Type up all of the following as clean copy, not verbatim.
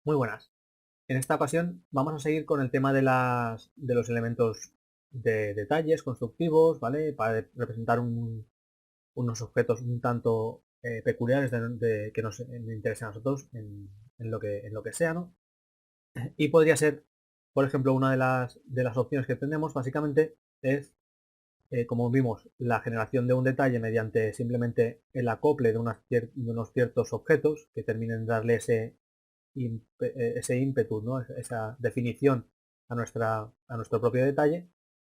Muy buenas. En esta ocasión vamos a seguir con el tema de los elementos de detalles constructivos, ¿vale? Para representar unos objetos un tanto peculiares que nos interesen a nosotros en lo que sea, ¿no? Y podría ser, por ejemplo, una de las opciones que tenemos básicamente es, como vimos, la generación de un detalle mediante simplemente el acople de unos ciertos objetos que terminen de darle ese ímpetu, ¿no? Esa definición a nuestro propio detalle.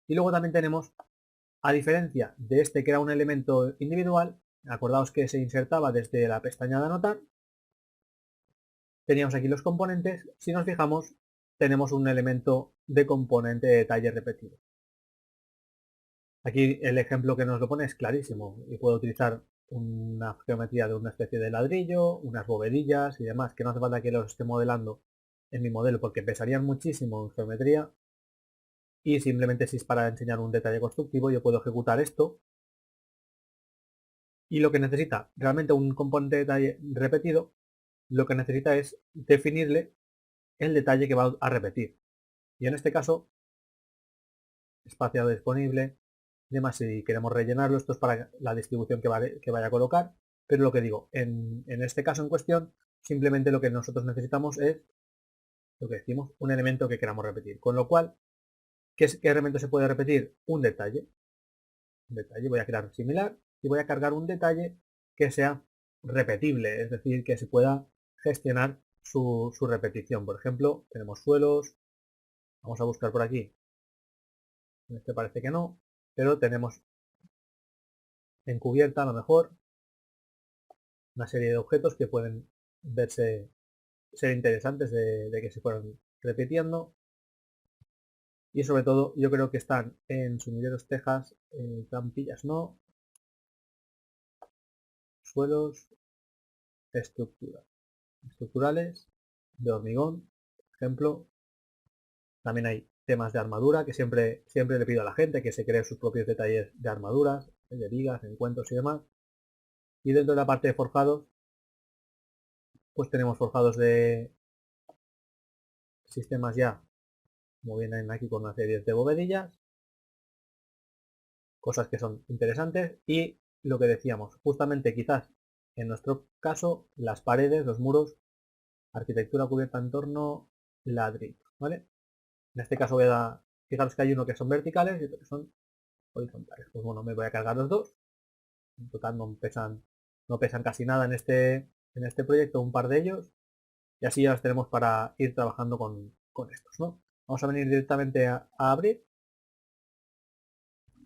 Y luego también tenemos, a diferencia de este que era un elemento individual, acordaos que se insertaba desde la pestaña de anotar, teníamos aquí los componentes. Si nos fijamos, tenemos un elemento de componente de detalle repetido. Aquí el ejemplo que nos lo pone es clarísimo y puedo utilizar una geometría de una especie de ladrillo, unas bovedillas y demás, que no hace falta que los esté modelando en mi modelo porque pesarían muchísimo en geometría, y simplemente si es para enseñar un detalle constructivo yo puedo ejecutar esto, y lo que necesita realmente un componente de detalle repetido, lo que necesita es definirle el detalle que va a repetir. Y en este caso, espacio disponible, y demás, si queremos rellenarlo, esto es para la distribución que vaya a colocar, pero lo que digo, en este caso en cuestión, simplemente lo que nosotros necesitamos es, lo que decimos, un elemento que queramos repetir. Con lo cual, ¿qué elemento se puede repetir? Un detalle. Un detalle, voy a crear similar y voy a cargar un detalle que sea repetible, es decir, que se pueda gestionar su repetición. Por ejemplo, tenemos suelos, vamos a buscar por aquí, en este parece que no, pero tenemos en cubierta a lo mejor una serie de objetos que pueden ser interesantes de que se fueran repitiendo, y sobre todo yo creo que están en sumideros, tejas, trampillas no, suelos, estructurales de hormigón, por ejemplo. También hay temas de armadura que siempre le pido a la gente que se cree sus propios detalles de armaduras, de vigas, encuentros y demás. Y dentro de la parte de forjados, pues tenemos forjados de sistemas ya, como vienen aquí con una serie de bovedillas, cosas que son interesantes. Y lo que decíamos, justamente quizás en nuestro caso, las paredes, los muros, arquitectura cubierta en torno, ladrillo, ¿vale? En este caso fijaros que hay uno que son verticales y otro que son horizontales. Pues bueno, me voy a cargar los dos. En total no pesan casi nada en este proyecto, un par de ellos. Y así ya los tenemos para ir trabajando con estos, ¿no? Vamos a venir directamente a abrir.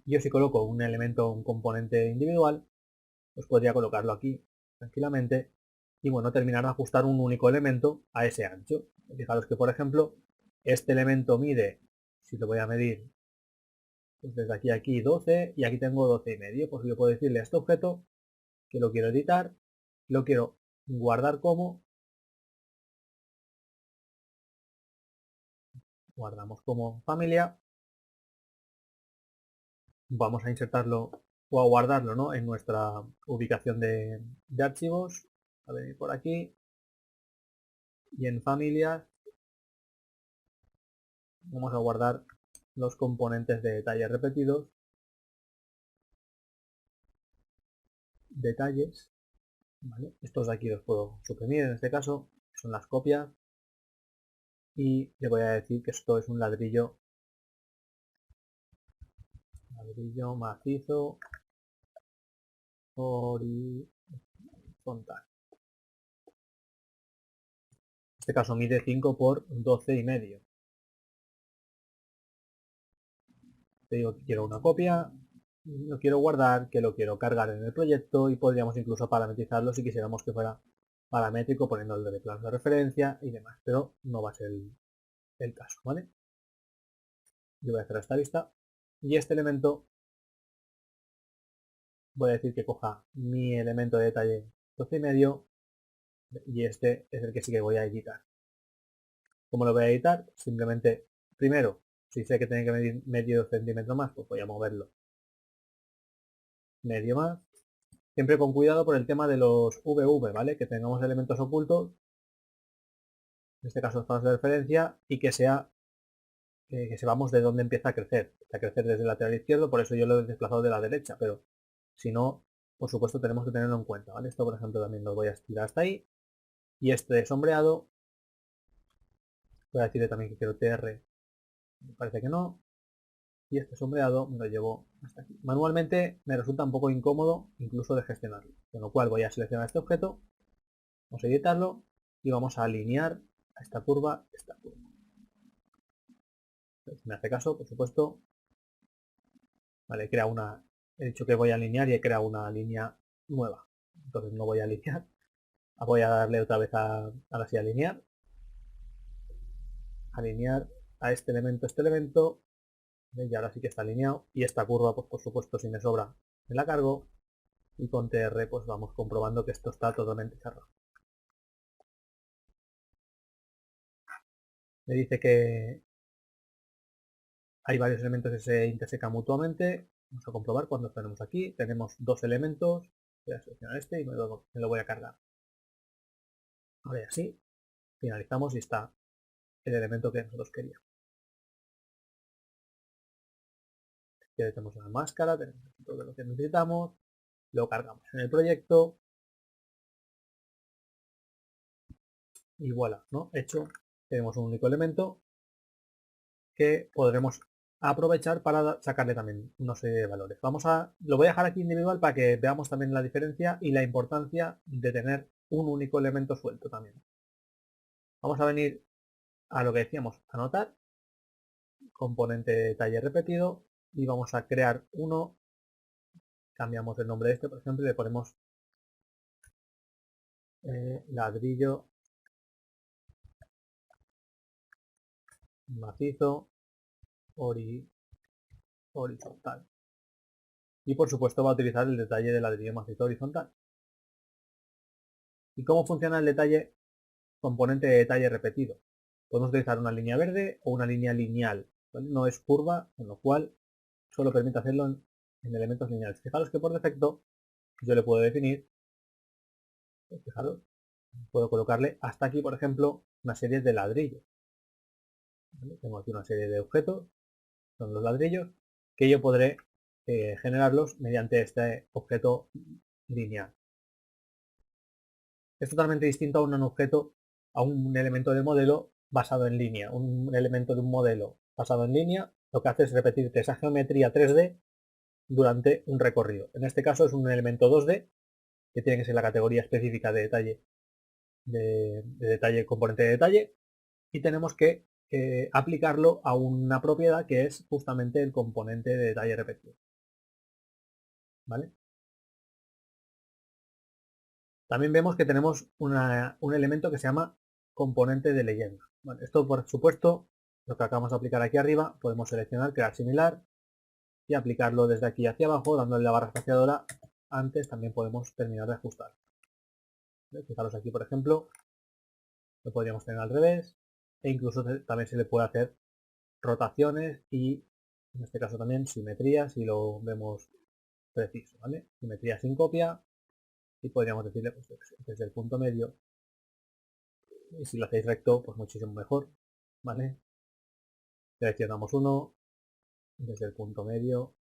Yo si coloco un elemento, un componente individual, pues podría colocarlo aquí tranquilamente y bueno, terminar de ajustar un único elemento a ese ancho. Fijaros que, por ejemplo, este elemento mide, si lo voy a medir, pues desde aquí a aquí 12 y aquí tengo 12,5. Pues yo puedo decirle a este objeto que lo quiero editar, lo quiero guardar como, guardamos como familia, vamos a insertarlo o a guardarlo, ¿no? En nuestra ubicación de archivos, a venir por aquí y en familias vamos a guardar los componentes de detalle repetidos, detalles, ¿vale? Estos de aquí los puedo suprimir en este caso, son las copias, y le voy a decir que esto es un ladrillo macizo horizontal. En este caso mide 5 por 12,5. Te digo que quiero una copia, lo quiero guardar, que lo quiero cargar en el proyecto, y podríamos incluso parametrizarlo si quisiéramos que fuera paramétrico poniéndole de planos de referencia y demás, pero no va a ser el caso, ¿vale? Yo voy a hacer esta lista y este elemento voy a decir que coja mi elemento de detalle 12,5 y este es el que sí que voy a editar. ¿Cómo lo voy a editar? Simplemente, primero, si sé que tiene que medir medio centímetro más, pues voy a moverlo medio más. Siempre con cuidado por el tema de los VV, ¿vale? Que tengamos elementos ocultos. en este caso espacios de referencia, y que sea que sepamos de dónde empieza a crecer. Empieza a crecer desde el lateral izquierdo, por eso yo lo he desplazado de la derecha, pero si no, por supuesto tenemos que tenerlo en cuenta, ¿vale? Esto, por ejemplo, también lo voy a estirar hasta ahí. Y este sombreado, voy a decirle también que quiero TR, me parece que no. Y este sombreado me lo llevo hasta aquí. Manualmente me resulta un poco incómodo incluso de gestionarlo, con lo cual voy a seleccionar este objeto, vamos a editarlo y vamos a alinear a esta curva, esta curva. Si me hace caso, por supuesto, vale, crea una, he dicho que voy a alinear y he creado una línea nueva, entonces no voy a alinear, voy a darle otra vez ahora sí alinear a este elemento, y ahora sí que está alineado, y esta curva pues por supuesto si me sobra me la cargo, y con TR pues vamos comprobando que esto está totalmente cerrado. Me dice que hay varios elementos que se intersecan mutuamente. Vamos a comprobar cuando tenemos aquí. Tenemos dos elementos. Voy a seleccionar este y me lo voy a cargar. Ahora ya sí. Finalizamos y está el elemento que nosotros queríamos. Ya tenemos una máscara, tenemos todo lo que necesitamos. Lo cargamos en el proyecto. Y voilà, ¿no? Hecho. Tenemos un único elemento que podremos aprovechar para sacarle también una serie de valores. Lo voy a dejar aquí individual para que veamos también la diferencia y la importancia de tener un único elemento suelto también. Vamos a venir a lo que decíamos, anotar, componente de detalle repetido, y vamos a crear uno, cambiamos el nombre de este, por ejemplo, y le ponemos ladrillo macizo horizontal. Y por supuesto va a utilizar el detalle de ladrillo macizo horizontal. ¿Y cómo funciona el detalle componente de detalle repetido? Podemos utilizar una línea verde o una línea lineal, ¿vale? No es curva, con lo cual solo permite hacerlo en elementos lineales. Fijaros que por defecto yo le puedo definir, fijaros, puedo colocarle hasta aquí, por ejemplo, una serie de ladrillos. ¿Vale? Tengo aquí una serie de objetos, son los ladrillos, que yo podré generarlos mediante este objeto lineal. Es totalmente distinto a un objeto, a un elemento de modelo basado en línea. Un elemento de un modelo basado en línea lo que hace es repetirte esa geometría 3D durante un recorrido. En este caso es un elemento 2D que tiene que ser la categoría específica de detalle, de detalle, componente de detalle, y tenemos que aplicarlo a una propiedad que es justamente el componente de detalle repetido. ¿Vale? También vemos que tenemos un elemento que se llama componente de leyenda. Bueno, esto por supuesto, lo que acabamos de aplicar aquí arriba, podemos seleccionar, crear similar y aplicarlo desde aquí hacia abajo, dándole la barra espaciadora. Antes también podemos terminar de ajustar. Fijaros aquí, por ejemplo, lo podríamos tener al revés e incluso también se le puede hacer rotaciones y en este caso también simetría si lo vemos preciso, ¿vale? Simetría sin copia y podríamos decirle pues, desde el punto medio, y si lo hacéis recto pues muchísimo mejor, ¿vale? Seleccionamos uno desde el punto medio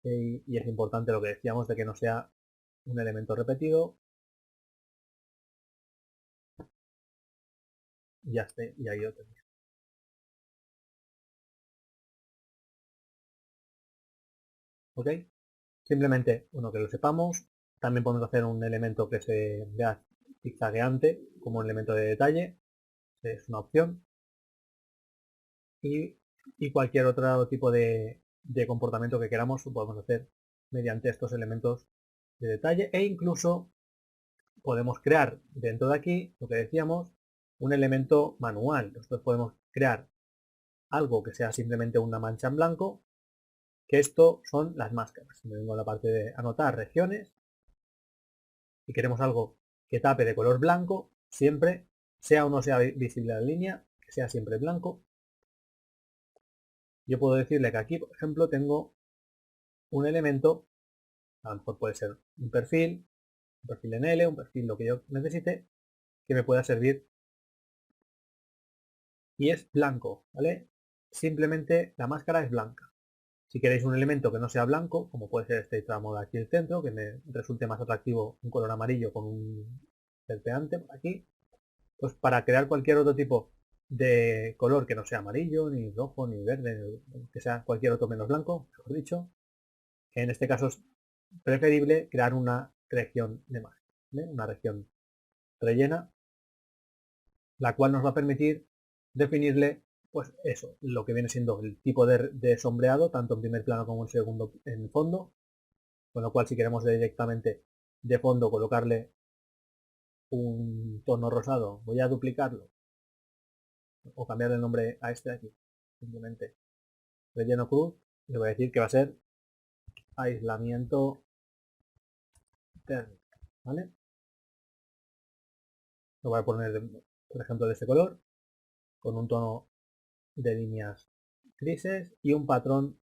y es importante lo que decíamos de que no sea un elemento repetido y ya esté, y ahí lo tenéis. ¿Ok? Simplemente, uno que lo sepamos. También podemos hacer un elemento que se vea zigzagueante como un elemento de detalle. Es una opción. Y, cualquier otro tipo de comportamiento que queramos lo podemos hacer mediante estos elementos de detalle. E incluso podemos crear dentro de aquí, lo que decíamos, un elemento manual. Nosotros podemos crear algo que sea simplemente una mancha en blanco, que esto son las máscaras. Me vengo a la parte de anotar regiones y queremos algo que tape de color blanco, siempre, sea o no sea visible la línea, que sea siempre blanco. Yo puedo decirle que aquí, por ejemplo, tengo un elemento, a lo mejor puede ser un perfil, un perfil en L, un perfil lo que yo necesite, que me pueda servir. Y es blanco, ¿vale? Simplemente la máscara es blanca. Si queréis un elemento que no sea blanco, como puede ser este tramo de aquí el centro, que me resulte más atractivo un color amarillo con un serpeante por aquí, pues para crear cualquier otro tipo de color que no sea amarillo, ni rojo, ni verde, que sea cualquier otro menos blanco, mejor dicho, en este caso es preferible crear una región de máscara, ¿vale? Una región rellena, la cual nos va a permitir definirle, pues eso, lo que viene siendo el tipo de sombreado, tanto en primer plano como en segundo en fondo, con lo cual si queremos directamente de fondo colocarle un tono rosado, voy a duplicarlo o cambiarle el nombre a este de aquí, simplemente relleno cruz, le voy a decir que va a ser aislamiento térmico, ¿vale? Lo voy a poner, por ejemplo, de este color, con un tono de líneas grises y un patrón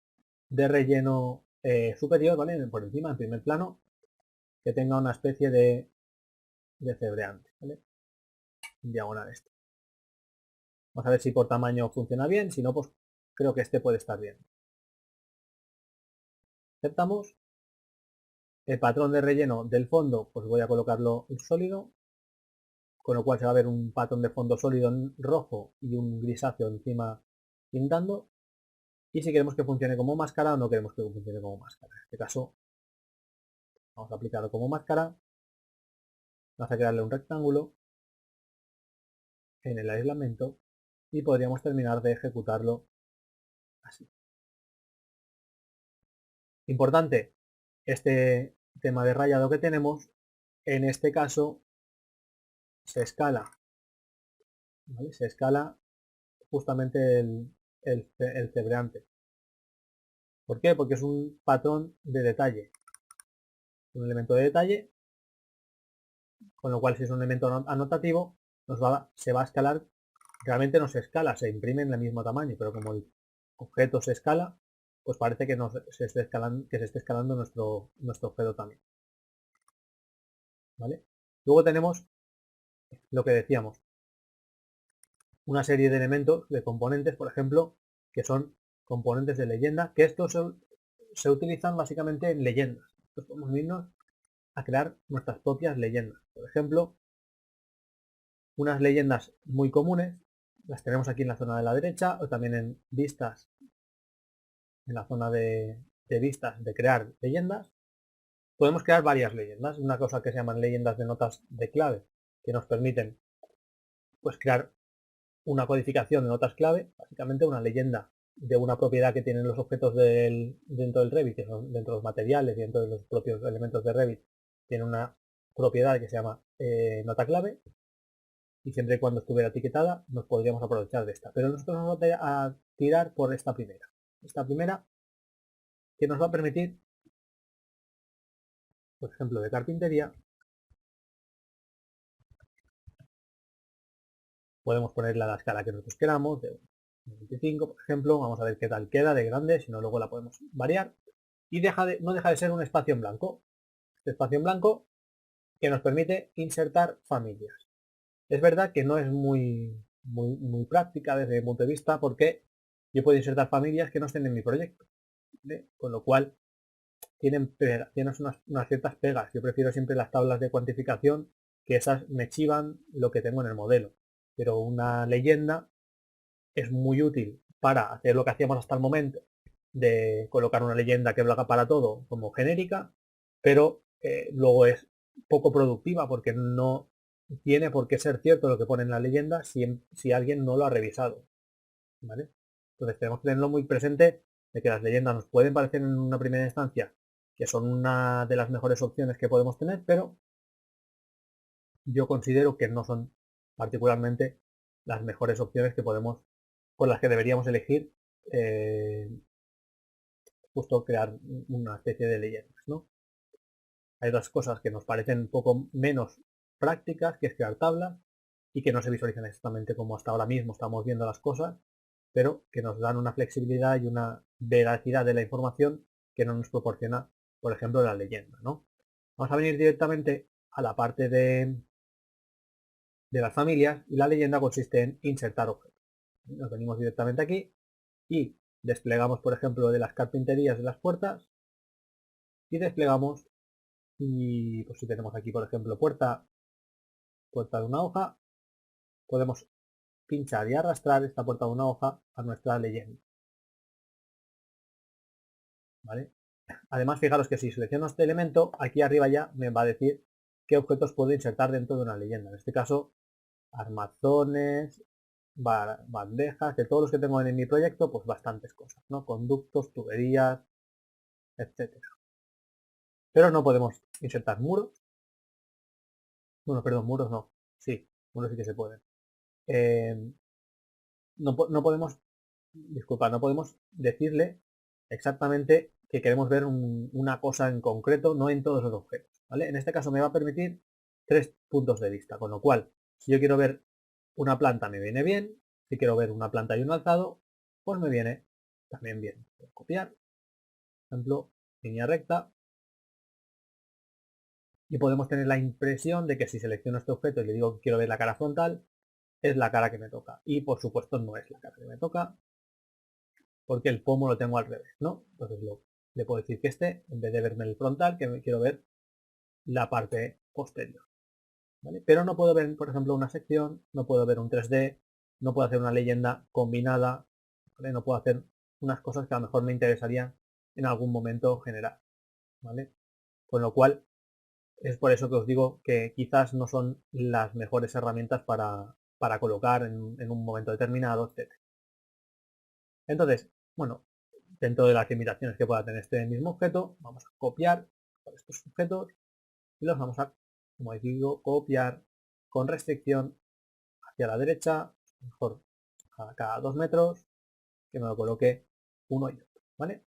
de relleno superior, ¿vale? Por encima, en primer plano, que tenga una especie de cebreante, ¿vale? En diagonal esto. Vamos a ver si por tamaño funciona bien, si no, pues creo que este puede estar bien. Aceptamos. El patrón de relleno del fondo, pues voy a colocarlo en sólido, con lo cual se va a ver un patrón de fondo sólido en rojo y un grisáceo encima pintando. Y si queremos que funcione como máscara o no queremos que funcione como máscara. En este caso, vamos a aplicarlo como máscara. Vamos a crearle un rectángulo en el aislamiento y podríamos terminar de ejecutarlo así. Importante, este tema de rayado que tenemos, en este caso se escala, ¿vale? Se escala justamente el cebreante. ¿Por qué? Porque es un patrón de detalle, un elemento de detalle, con lo cual si es un elemento anotativo, se va a escalar, realmente no se escala, se imprime en el mismo tamaño, pero como el objeto se escala, pues parece que, se esté escalando nuestro objeto también. ¿Vale? Luego tenemos lo que decíamos, una serie de elementos, de componentes, por ejemplo, que son componentes de leyenda, que estos se utilizan básicamente en leyendas. Entonces podemos irnos a crear nuestras propias leyendas. Por ejemplo, unas leyendas muy comunes, las tenemos aquí en la zona de la derecha, o también en vistas, en la zona de vistas de crear leyendas. Podemos crear varias leyendas, una cosa que se llaman leyendas de notas de clave, que nos permiten pues crear una codificación de notas clave, básicamente una leyenda de una propiedad que tienen los objetos dentro del Revit, que son dentro de los materiales y dentro de los propios elementos de Revit, tiene una propiedad que se llama nota clave, y siempre y cuando estuviera etiquetada nos podríamos aprovechar de esta. Pero nosotros nos vamos a tirar por esta primera. Esta primera que nos va a permitir, por ejemplo, de carpintería, podemos ponerle a la escala que nosotros queramos, de 25, por ejemplo, vamos a ver qué tal queda de grande, si no luego la podemos variar. Y no deja de ser un espacio en blanco. Este espacio en blanco que nos permite insertar familias. Es verdad que no es muy práctica desde mi punto de vista porque yo puedo insertar familias que no estén en mi proyecto, ¿vale? Con lo cual tienen unas ciertas pegas. Yo prefiero siempre las tablas de cuantificación, que esas me chivan lo que tengo en el modelo. Pero una leyenda es muy útil para hacer lo que hacíamos hasta el momento, de colocar una leyenda que valga para todo como genérica, pero luego es poco productiva porque no tiene por qué ser cierto lo que pone en la leyenda si alguien no lo ha revisado, ¿vale? Entonces tenemos que tenerlo muy presente de que las leyendas nos pueden parecer en una primera instancia que son una de las mejores opciones que podemos tener, pero yo considero que no son particularmente las mejores opciones que podemos, por las que deberíamos elegir justo crear una especie de leyendas, ¿no? Hay otras cosas que nos parecen un poco menos prácticas, que es crear tablas y que no se visualizan exactamente como hasta ahora mismo estamos viendo las cosas, pero que nos dan una flexibilidad y una veracidad de la información que no nos proporciona, por ejemplo, la leyenda, ¿no? Vamos a venir directamente a la parte de las familias y la leyenda consiste en insertar objetos. Nos venimos directamente aquí y desplegamos, por ejemplo, de las carpinterías de las puertas y desplegamos, y pues si tenemos aquí, por ejemplo, puerta de una hoja, podemos pinchar y arrastrar esta puerta de una hoja a nuestra leyenda. ¿Vale? Además, fijaros que si selecciono este elemento, aquí arriba ya me va a decir qué objetos puedo insertar dentro de una leyenda. En este caso, armazones, bandejas, de todos los que tengo en mi proyecto, pues bastantes cosas, ¿no? Conductos, tuberías, etcétera. Pero no podemos insertar muros. Bueno, perdón, muros no. Sí, muros sí que se pueden. No podemos, disculpa, no podemos decirle exactamente que queremos ver una cosa en concreto, no en todos los objetos. ¿Vale? En este caso me va a permitir 3 puntos de vista, con lo cual, si yo quiero ver una planta me viene bien, si quiero ver una planta y un alzado, pues me viene también bien. Voy a copiar, por ejemplo, línea recta, y podemos tener la impresión de que si selecciono este objeto y le digo que quiero ver la cara frontal, es la cara que me toca. Y por supuesto no es la cara que me toca, porque el pomo lo tengo al revés, ¿no? Entonces le puedo decir que en vez de verme el frontal, que me quiero ver la parte posterior. ¿Vale? Pero no puedo ver, por ejemplo, una sección, no puedo ver un 3D, no puedo hacer una leyenda combinada, ¿vale? No puedo hacer unas cosas que a lo mejor me interesarían en algún momento generar. ¿Vale? Con lo cual, es por eso que os digo que quizás no son las mejores herramientas para colocar en un momento determinado, etc. Entonces, bueno, dentro de las limitaciones que pueda tener este mismo objeto, vamos a copiar estos objetos y los vamos a, como digo, copiar con restricción hacia la derecha, mejor a cada 2 metros, que me lo coloque uno y otro, ¿vale?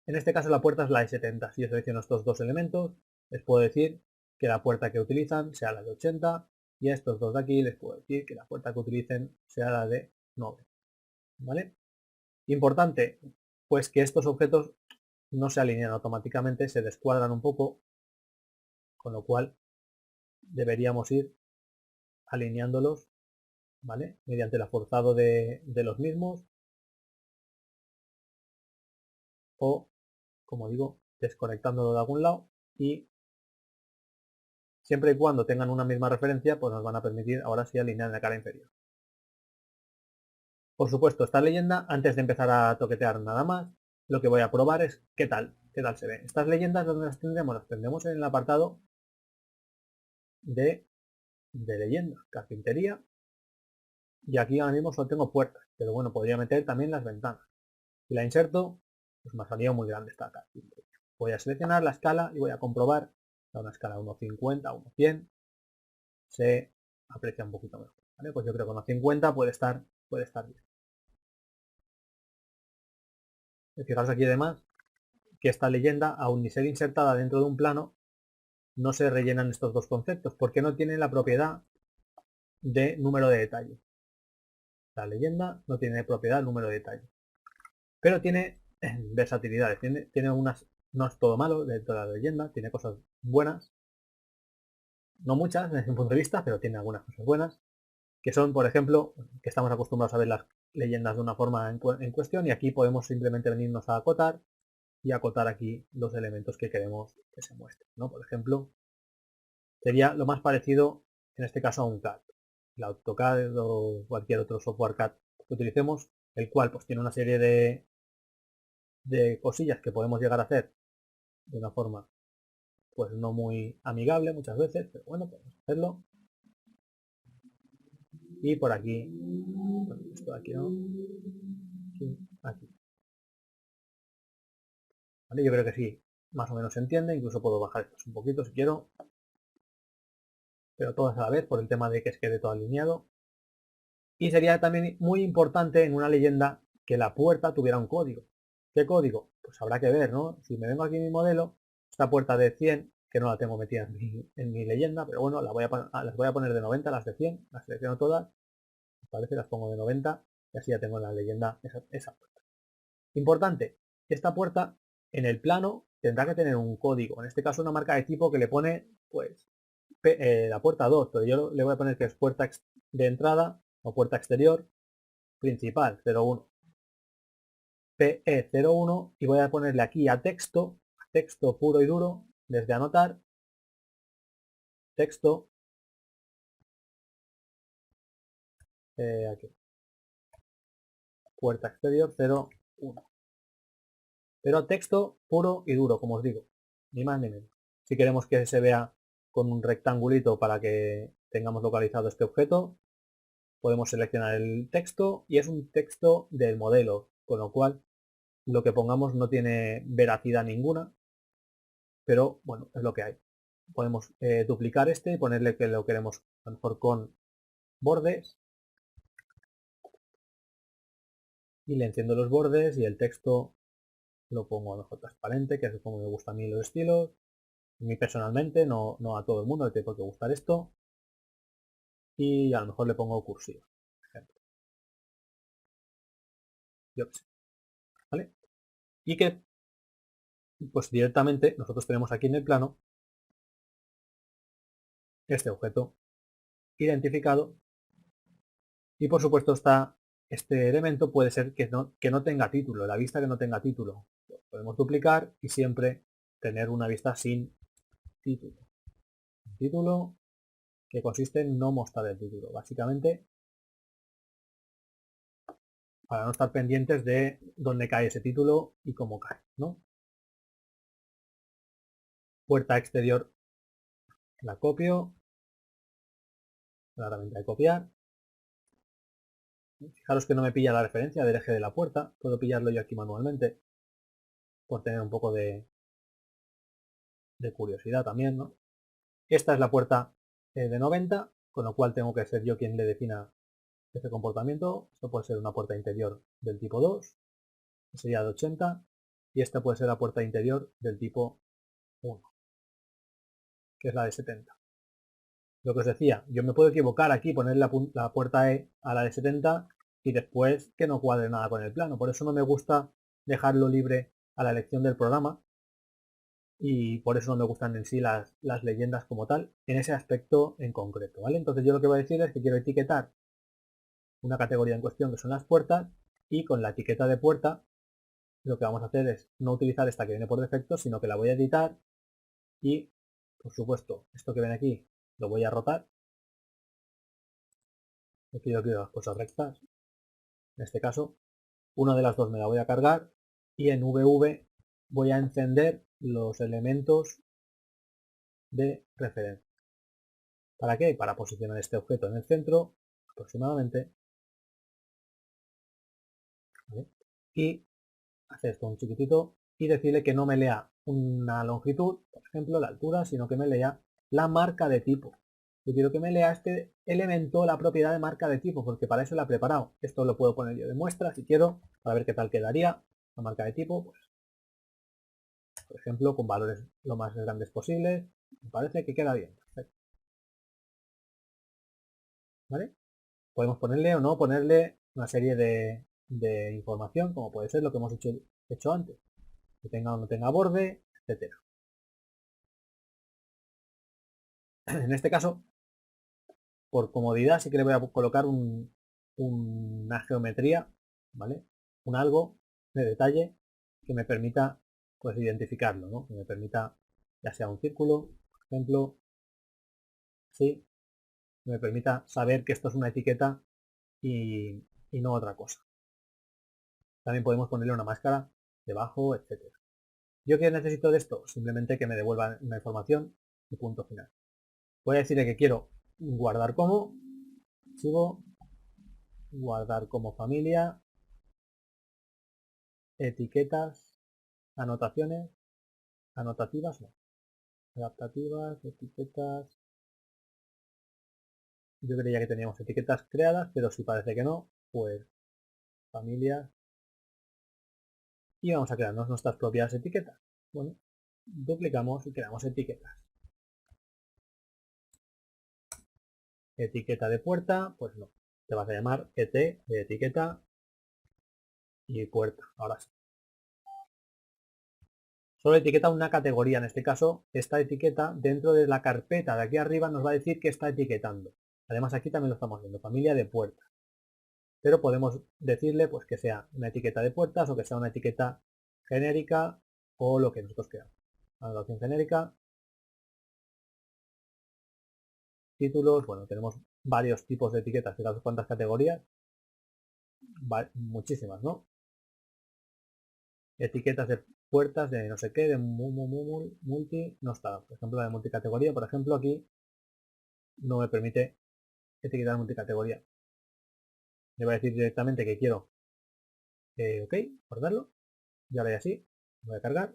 En este caso la puerta es la de 70. Si yo selecciono estos dos elementos, les puedo decir que la puerta que utilizan sea la de 80 y a estos dos de aquí les puedo decir que la puerta que utilicen sea la de 90. ¿Vale? Importante, pues que estos objetos no se alinean automáticamente, se descuadran un poco, con lo cual deberíamos ir alineándolos, ¿vale? Mediante el forzado de los mismos o, como digo, desconectándolo de algún lado y siempre y cuando tengan una misma referencia, pues nos van a permitir ahora sí alinear en la cara inferior. Por supuesto, esta leyenda, antes de empezar a toquetear nada más, lo que voy a probar es qué tal se ve. Estas leyendas, ¿dónde las tendremos? Las tendremos en el apartado de leyendas, carpintería, y aquí ahora mismo solo tengo puertas, pero bueno, podría meter también las ventanas. Si la inserto, pues me ha salido muy grande esta carpintería. Voy a seleccionar la escala y voy a comprobar, a una escala 1.50, 1.100, se aprecia un poquito mejor. ¿Vale? Pues yo creo que 1.50 puede estar bien. Fijaros aquí además que esta leyenda, aun ni ser insertada dentro de un plano, no se rellenan estos dos conceptos, porque no tiene la propiedad de número de detalle. La leyenda no tiene propiedad número de detalle, pero tiene versatilidades, tiene unas, no es todo malo dentro de la leyenda, tiene cosas buenas, no muchas desde mi punto de vista, pero tiene algunas cosas buenas, que son, por ejemplo, que estamos acostumbrados a ver las leyendas de una forma en cuestión, y aquí podemos simplemente venirnos a acotar y acotar aquí los elementos que queremos que se muestren, ¿no? Por ejemplo, sería lo más parecido en este caso a un CAD. El AutoCAD o cualquier otro software CAD que utilicemos, el cual pues tiene una serie de cosillas que podemos llegar a hacer de una forma pues no muy amigable muchas veces, pero bueno, podemos hacerlo. Y por aquí, bueno, esto aquí no, aquí. ¿Vale? Yo creo que sí, más o menos se entiende, incluso puedo bajar esto un poquito si quiero, pero todas a la vez por el tema de que quede todo alineado. Y sería también muy importante en una leyenda que la puerta tuviera un código. ¿Qué código? Pues habrá que ver, ¿no? Si me vengo aquí en mi modelo, esta puerta de 100, que no la tengo metida en mi leyenda, pero bueno, las voy a poner de 90, las de 100, las selecciono todas, parece, las pongo de 90 y así ya tengo en la leyenda esa puerta. Importante, esta puerta En el plano tendrá que tener un código, en este caso una marca de tipo que le pone pues la puerta 2, pero yo le voy a poner que es puerta de entrada o puerta exterior principal 01. PE01 y voy a ponerle aquí a texto puro y duro, desde anotar, texto, aquí, puerta exterior 01. Pero texto puro y duro, como os digo, ni más ni menos. Si queremos que se vea con un rectangulito para que tengamos localizado este objeto, podemos seleccionar el texto y es un texto del modelo, con lo cual lo que pongamos no tiene veracidad ninguna, pero bueno, es lo que hay. Podemos duplicar este y ponerle que lo queremos a lo mejor con bordes y le enciendo los bordes y el texto lo pongo a lo mejor transparente, que es como me gusta a mí los estilos. A mí personalmente, no a todo el mundo le tiene por qué gustar esto. Y a lo mejor le pongo cursiva, por ejemplo. Yo qué sé, ¿vale? Y que pues directamente nosotros tenemos aquí en el plano este objeto identificado y por supuesto este elemento puede ser que no tenga título, la vista que no tenga título. Lo podemos duplicar y siempre tener una vista sin título. Título que consiste en no mostrar el título, básicamente para no estar pendientes de dónde cae ese título y cómo cae, ¿no? Puerta exterior la copio, la herramienta de copiar. Fijaros que no me pilla la referencia del eje de la puerta, puedo pillarlo yo aquí manualmente, por tener un poco de curiosidad también, ¿no? Esta es la puerta de 90, con lo cual tengo que ser yo quien le defina ese comportamiento. Esto puede ser una puerta interior del tipo 2, que sería de 80, y esta puede ser la puerta interior del tipo 1, que es la de 70. Lo que os decía, yo me puedo equivocar aquí, poner la puerta E a la de 70 y después que no cuadre nada con el plano. Por eso no me gusta dejarlo libre a la elección del programa y por eso no me gustan en sí las leyendas como tal, en ese aspecto en concreto, ¿vale? Entonces yo lo que voy a decir es que quiero etiquetar una categoría en cuestión que son las puertas y con la etiqueta de puerta lo que vamos a hacer es no utilizar esta que viene por defecto, sino que la voy a editar y, por supuesto, esto que ven aquí lo voy a rotar. Aquí yo quiero las cosas rectas. En este caso, una de las dos me la voy a cargar y en VV voy a encender los elementos de referencia. ¿Para qué? Para posicionar este objeto en el centro aproximadamente, ¿vale? Y hacer esto un chiquitito y decirle que no me lea una longitud, por ejemplo, la altura, sino que me lea la marca de tipo. Yo quiero que me lea este elemento, la propiedad de marca de tipo, porque para eso la he preparado. Esto lo puedo poner yo de muestra si quiero, para ver qué tal quedaría. La marca de tipo, pues, por ejemplo, con valores lo más grandes posibles. Me parece que queda bien. Perfecto. ¿Vale? Podemos ponerle o no ponerle una serie de información, como puede ser lo que hemos hecho antes. Que tenga o no tenga borde, etcétera. En este caso, por comodidad sí que le voy a colocar una geometría, ¿vale? Un algo de detalle que me permita pues identificarlo, ¿no? Que me permita ya sea un círculo, por ejemplo, sí, que me permita saber que esto es una etiqueta y no otra cosa. También podemos ponerle una máscara debajo, etcétera. ¿Yo qué necesito de esto? Simplemente que me devuelva una información y punto final. Voy a decirle que quiero guardar como, archivo, guardar como familia, etiquetas, anotaciones, anotativas, no, adaptativas, etiquetas. Yo creía que teníamos etiquetas creadas, pero si parece que no, pues familias. Y vamos a crearnos nuestras propias etiquetas. Bueno, duplicamos y creamos etiquetas. Etiqueta de puerta, pues no. Te vas a llamar ET de etiqueta y puerta. Ahora sí. solo etiqueta una categoría. En este caso, esta etiqueta dentro de la carpeta de aquí arriba nos va a decir que está etiquetando. Además aquí también lo estamos viendo, familia de puertas. Pero podemos decirle pues que sea una etiqueta de puertas o que sea una etiqueta genérica o lo que nosotros queramos. La opción genérica, títulos, bueno, tenemos varios tipos de etiquetas, fijaos cuántas categorías, muchísimas, ¿no? Etiquetas de puertas de no sé qué, de multi, no está. Por ejemplo, la de multicategoría, por ejemplo, aquí no me permite etiquetar multicategoría. Le voy a decir directamente que quiero, ok, guardarlo, y ahora ya sí, voy a cargar,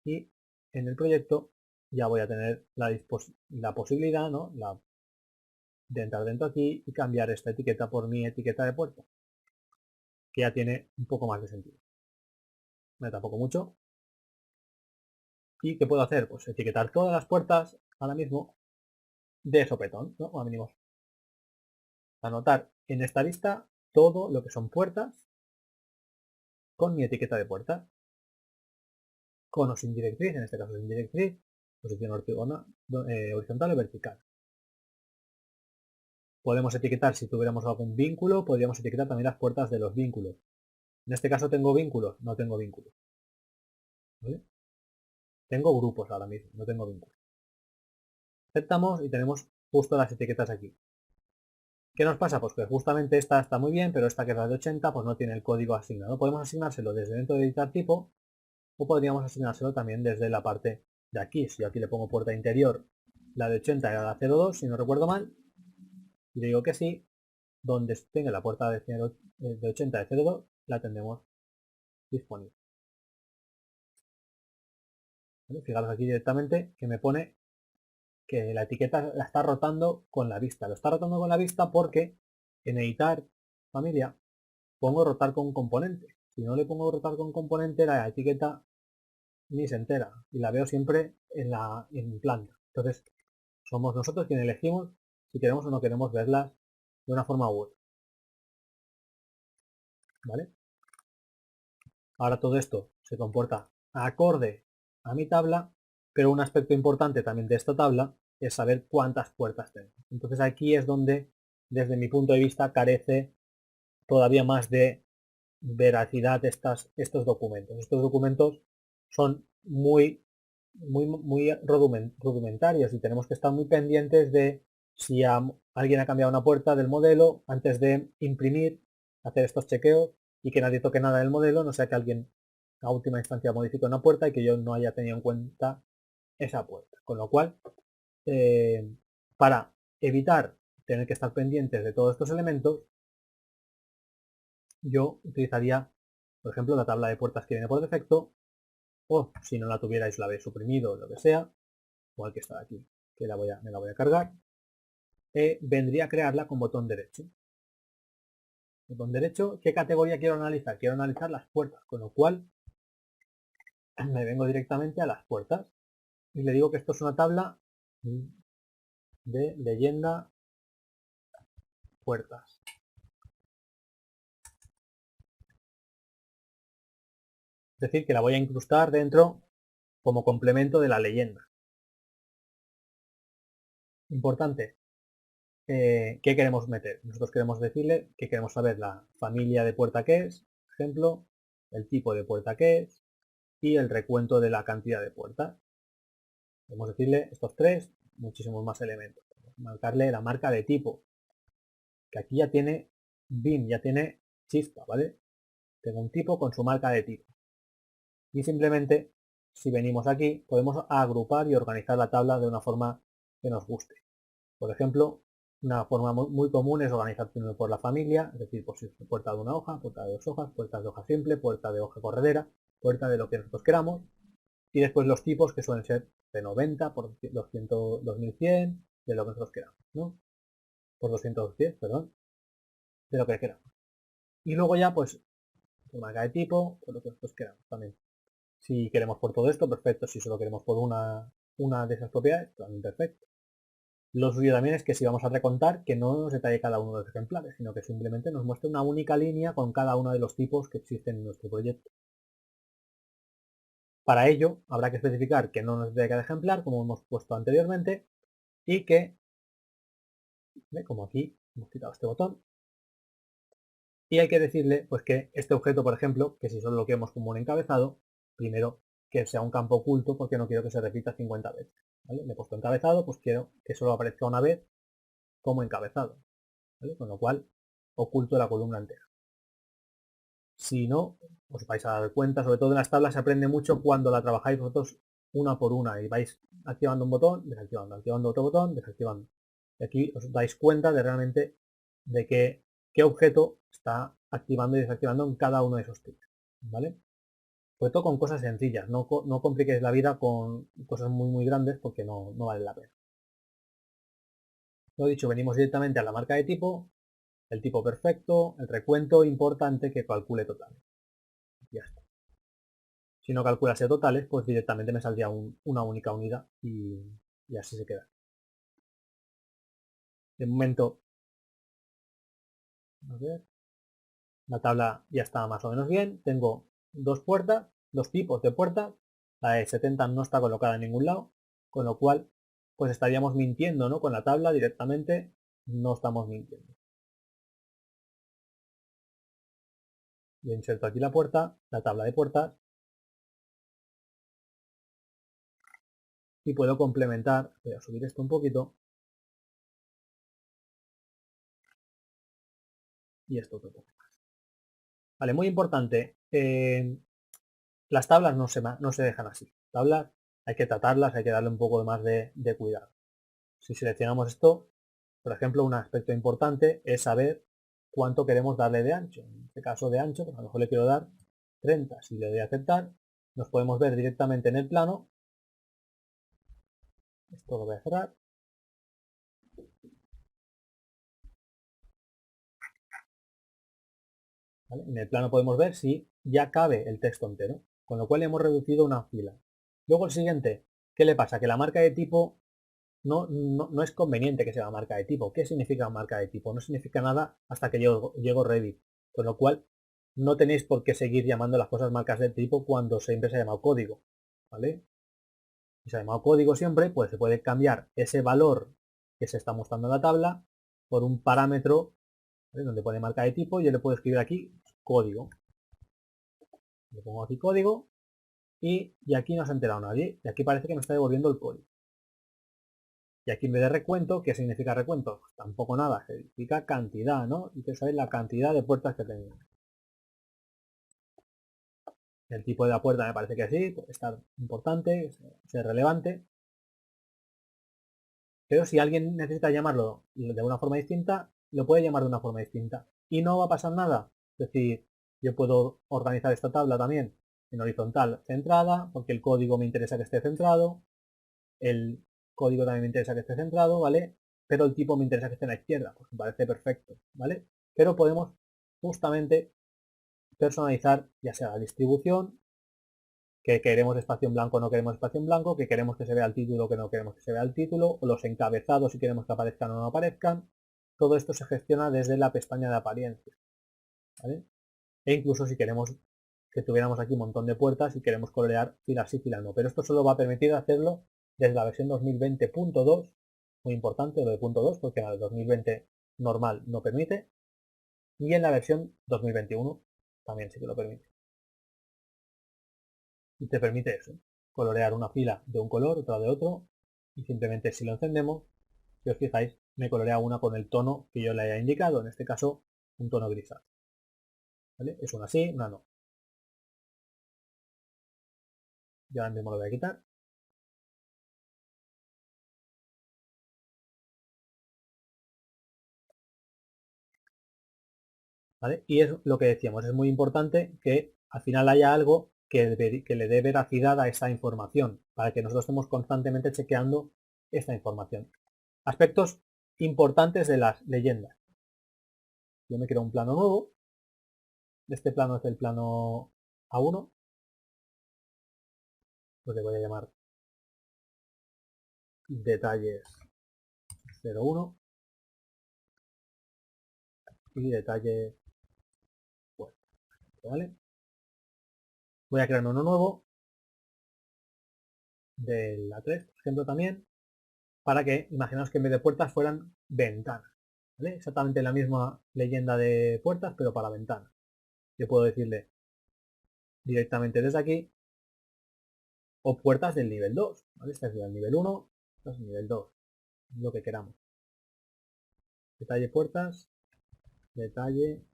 y en el proyecto ya voy a tener la posibilidad, ¿no? De entrar dentro aquí y cambiar esta etiqueta por mi etiqueta de puerta, que ya tiene un poco más de sentido. No tampoco mucho. ¿Y qué puedo hacer? Pues etiquetar todas las puertas ahora mismo de sopetón, ¿no? O venimos a anotar en esta lista todo lo que son puertas con mi etiqueta de puerta. Con o sin directriz, en este caso sin directriz, posición horizontal o vertical. Podemos etiquetar, si tuviéramos algún vínculo, podríamos etiquetar también las puertas de los vínculos. En este caso tengo vínculos, no tengo vínculos. ¿Vale? Tengo grupos ahora mismo, no tengo vínculos. Aceptamos y tenemos justo las etiquetas aquí. ¿Qué nos pasa? Pues que justamente esta está muy bien, pero esta que es la de 80, pues no tiene el código asignado. Podemos asignárselo desde dentro de editar tipo, o podríamos asignárselo también desde la parte de aquí. Si yo aquí le pongo puerta interior, la de 80 era la 02, si no recuerdo mal, y le digo que sí, donde tenga la puerta de 80 de 02, la tendremos disponible. ¿Vale? Fijaros aquí directamente que me pone que la etiqueta la está rotando con la vista. Lo está rotando con la vista porque en editar familia pongo rotar con componente. Si no le pongo rotar con componente, la etiqueta ni se entera y la veo siempre en planta. Entonces, somos nosotros quienes elegimos si queremos o no queremos verlas de una forma u otra. ¿Vale? Ahora todo esto se comporta acorde a mi tabla, pero un aspecto importante también de esta tabla es saber cuántas puertas tengo. Entonces aquí es donde, desde mi punto de vista, carece todavía más de veracidad estos documentos. Estos documentos son muy rudimentarios y tenemos que estar muy pendientes de si alguien ha cambiado una puerta del modelo antes de imprimir, hacer estos chequeos y que nadie toque nada del modelo, no sea que alguien a última instancia modifique una puerta y que yo no haya tenido en cuenta esa puerta. Con lo cual, para evitar tener que estar pendientes de todos estos elementos, yo utilizaría, por ejemplo, la tabla de puertas que viene por defecto, o si no la tuvierais la habéis suprimido o lo que sea, igual que está aquí, que me la voy a cargar, vendría a crearla con botón derecho. Botón derecho, ¿qué categoría quiero analizar? Quiero analizar las puertas, con lo cual me vengo directamente a las puertas y le digo que esto es una tabla de leyenda puertas. Es decir, que la voy a incrustar dentro como complemento de la leyenda. Importante, ¿qué queremos meter? Nosotros queremos decirle que queremos saber la familia de puerta que es, ejemplo, el tipo de puerta que es y el recuento de la cantidad de puertas. Podemos decirle estos tres, muchísimos más elementos. Marcarle la marca de tipo, que aquí ya tiene BIM, ya tiene chispa, ¿vale? Tengo un tipo con su marca de tipo. Y simplemente, si venimos aquí, podemos agrupar y organizar la tabla de una forma que nos guste. Por ejemplo, una forma muy común es organizar primero por la familia, es decir, pues puerta de una hoja, puerta de dos hojas, puerta de hoja simple, puerta de hoja corredera, puerta de lo que nosotros queramos, y después los tipos que suelen ser de 90 por 200, 2100, de lo que nosotros queramos, ¿no? Por 210, perdón, de lo que queramos. Y luego ya, pues, marca de tipo, por lo que nosotros queramos también. Si queremos por todo esto, perfecto. Si solo queremos por una de esas propiedades, también perfecto. Lo suyo también es que si vamos a recontar, que no nos detalle cada uno de los ejemplares, sino que simplemente nos muestre una única línea con cada uno de los tipos que existen en nuestro proyecto. Para ello habrá que especificar que no nos dé cada ejemplar, como hemos puesto anteriormente, y que, como aquí hemos quitado este botón, y hay que decirle pues que este objeto, por ejemplo, que si solo lo queremos como un encabezado, primero que sea un campo oculto porque no quiero que se repita 50 veces. ¿Vale? Le he puesto encabezado, pues quiero que solo aparezca una vez como encabezado. ¿Vale? Con lo cual oculto la columna entera. Si no, os vais a dar cuenta, sobre todo en las tablas se aprende mucho cuando la trabajáis vosotros una por una y vais activando un botón, desactivando, activando otro botón, desactivando. Y aquí os dais cuenta de realmente de qué objeto está activando y desactivando en cada uno de esos clics. ¿Vale? Sobre todo con cosas sencillas, no compliquéis la vida con cosas muy grandes porque no vale la pena. Lo dicho, venimos directamente a la marca de tipo, el tipo perfecto, el recuento importante que calcule total. Ya está. Si no calculase totales, pues directamente me saldría una única unidad y así se queda. De momento, a ver, la tabla ya está más o menos bien. Tengo dos puertas, dos tipos de puertas. La de 70 no está colocada en ningún lado, con lo cual pues estaríamos mintiendo, ¿no? Con la tabla directamente no estamos mintiendo. Yo inserto aquí la puerta, la tabla de puertas, y puedo complementar, voy a subir esto un poquito, y esto otro poco más. Vale, muy importante, las tablas no se dejan así. Tablas hay que tratarlas, hay que darle un poco más de cuidado. Si seleccionamos esto, por ejemplo, un aspecto importante es saber cuánto queremos darle de ancho. En este caso de ancho, pues a lo mejor le quiero dar 30. Si le doy a aceptar, nos podemos ver directamente en el plano. Esto lo voy a cerrar. ¿Vale? En el plano podemos ver si ya cabe el texto entero, con lo cual hemos reducido una fila. Luego el siguiente, ¿qué le pasa? Que la marca de tipo no es conveniente que sea marca de tipo. ¿Qué significa marca de tipo? No significa nada hasta que llego Revit. Con lo cual, no tenéis por qué seguir llamando las cosas marcas de tipo cuando siempre se ha llamado código. ¿Vale? Si se ha llamado código siempre, pues se puede cambiar ese valor que se está mostrando en la tabla por un parámetro, ¿vale? Donde pone marca de tipo y yo le puedo escribir aquí código. Le pongo aquí código y aquí no se ha enterado nadie. Y aquí parece que me está devolviendo el código. Y aquí en vez de recuento, ¿qué significa recuento? Pues tampoco nada, significa cantidad, ¿no? Y que sabéis la cantidad de puertas que tengo. El tipo de la puerta me parece que sí, puede estar importante, ser relevante. Pero si alguien necesita llamarlo de una forma distinta, lo puede llamar de una forma distinta. Y no va a pasar nada. Es decir, yo puedo organizar esta tabla también en horizontal centrada, porque el código me interesa que esté centrado. El código también me interesa que esté centrado, ¿vale? Pero el tipo me interesa que esté en la izquierda, pues me parece perfecto, ¿vale? Pero podemos justamente personalizar ya sea la distribución, que queremos espacio en blanco o no queremos espacio en blanco, que queremos que se vea el título o que no queremos que se vea el título, o los encabezados si queremos que aparezcan o no aparezcan. Todo esto se gestiona desde la pestaña de apariencia, ¿vale? E incluso si queremos que tuviéramos aquí un montón de puertas y queremos colorear filas sí, filas no. Pero esto solo va a permitir hacerlo desde la versión 2020.2, muy importante lo de punto 2, porque la de 2020 normal no permite, y en la versión 2021 también sí que lo permite. Y te permite eso, colorear una fila de un color, otra de otro, y simplemente si lo encendemos, si os fijáis, me colorea una con el tono que yo le haya indicado, en este caso un tono grisáceo. ¿Vale? Es una sí, una no. Yo ahora mismo lo voy a quitar. ¿Vale? Y es lo que decíamos, es muy importante que al final haya algo que le dé veracidad a esa información, para que nosotros estemos constantemente chequeando esta información. Aspectos importantes de las leyendas. Yo me creo un plano nuevo. Este plano es el plano A1. Pues le voy a llamar detalles 01 y detalles, bueno, ¿vale? Voy a crear uno nuevo del A3, por ejemplo, también, para que, imaginaos que en vez de puertas fueran ventanas, ¿vale? Exactamente la misma leyenda de puertas, pero para ventanas. Yo puedo decirle directamente desde aquí, o puertas del nivel 2, ¿vale? Este es el nivel 1, este es el nivel 2, lo que queramos. Detalle puertas, detalle,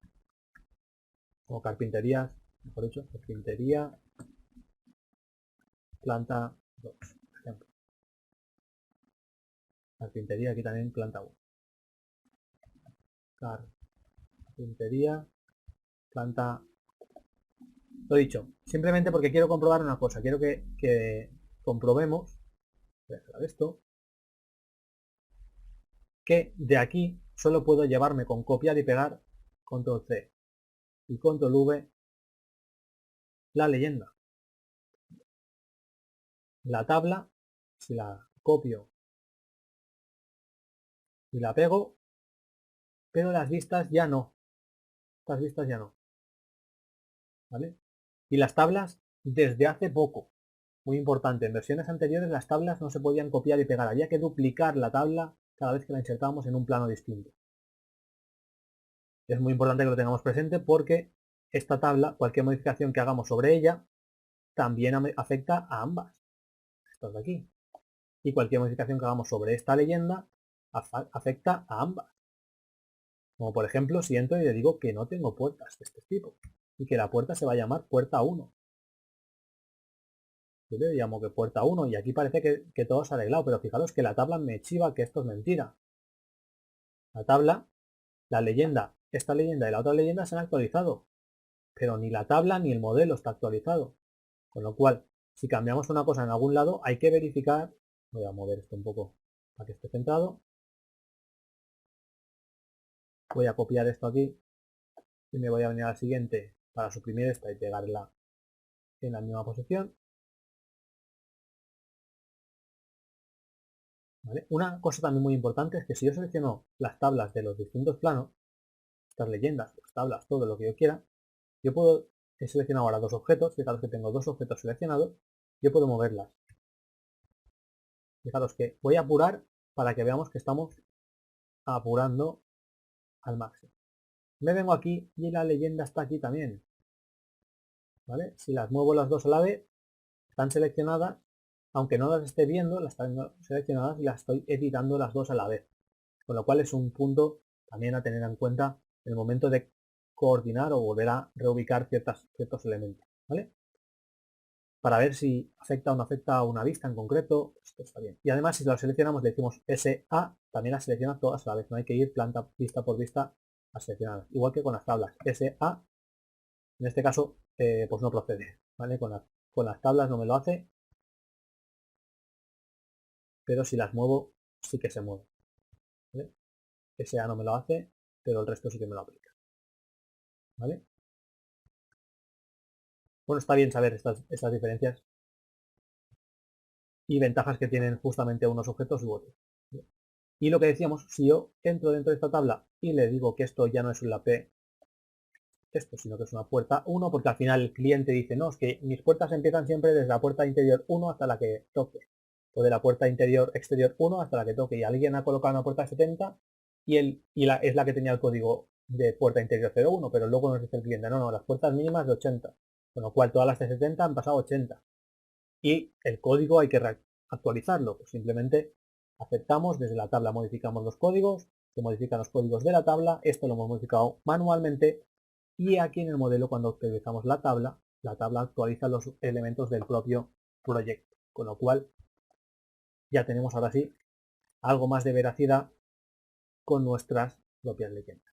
o carpinterías, mejor dicho, carpintería, planta 2, por ejemplo. Carpintería, aquí también planta 1. Carpintería, planta. Lo dicho, simplemente porque quiero comprobar una cosa. Quiero que comprobemos, voy a cerrar esto, que de aquí solo puedo llevarme con copiar y pegar control C y control V la leyenda. La tabla, si la copio y la pego, pero las vistas ya no. Estas vistas ya no. ¿Vale? Y las tablas desde hace poco. Muy importante, en versiones anteriores las tablas no se podían copiar y pegar. Había que duplicar la tabla cada vez que la insertábamos en un plano distinto. Es muy importante que lo tengamos presente porque esta tabla, cualquier modificación que hagamos sobre ella, también afecta a ambas. Estas de aquí. Y cualquier modificación que hagamos sobre esta leyenda afecta a ambas. Como por ejemplo, si entro y le digo que no tengo puertas de este tipo y que la puerta se va a llamar puerta 1. Yo le llamo que puerta 1 y aquí parece que todo se ha arreglado, pero fijaros que la tabla me chiva que esto es mentira. La tabla, la leyenda, esta leyenda y la otra leyenda se han actualizado, pero ni la tabla ni el modelo está actualizado. Con lo cual, si cambiamos una cosa en algún lado, hay que verificar. Voy a mover esto un poco para que esté centrado. Voy a copiar esto aquí y me voy a venir al siguiente para suprimir esta y pegarla en la misma posición. ¿Vale? Una cosa también muy importante es que si yo selecciono las tablas de los distintos planos, estas leyendas, las tablas, todo lo que yo quiera, yo puedo seleccionar ahora dos objetos. Fijaros que tengo dos objetos seleccionados, yo puedo moverlas. Fijaros que voy a apurar para que veamos que estamos apurando al máximo. Me vengo aquí y la leyenda está aquí también. ¿Vale? Si las muevo las dos a la vez, están seleccionadas, aunque no las esté viendo, las están seleccionadas y las estoy editando las dos a la vez. Con lo cual es un punto también a tener en cuenta en el momento de coordinar o volver a reubicar ciertos elementos. ¿Vale? Para ver si afecta o no afecta a una vista en concreto, esto está bien. Y además si lo seleccionamos le decimos SA, también las selecciona todas a la vez, no hay que ir vista por vista a seleccionar. Igual que con las tablas, SA, en este caso, pues no procede, ¿vale? Con las tablas no me lo hace, pero si las muevo, sí que se mueve. ¿Vale? SA no me lo hace, pero el resto sí que me lo aplica. ¿Vale? Bueno, está bien saber estas diferencias y ventajas que tienen justamente unos objetos u otros. Y lo que decíamos, si yo entro dentro de esta tabla y le digo que esto ya no es la P, esto, sino que es una puerta 1, porque al final el cliente dice, no, es que mis puertas empiezan siempre desde la puerta interior 1 hasta la que toque, o de la puerta exterior 1 hasta la que toque, y alguien ha colocado una puerta 70 es la que tenía el código de puerta interior 01, pero luego nos dice el cliente, no, las puertas mínimas de 80, con lo cual todas las de 70 han pasado a 80, y el código hay que actualizarlo, pues simplemente aceptamos, desde la tabla modificamos los códigos, se modifican los códigos de la tabla, esto lo hemos modificado manualmente, y aquí en el modelo cuando utilizamos la tabla actualiza los elementos del propio proyecto, con lo cual ya tenemos ahora sí algo más de veracidad con nuestras propias leyendas.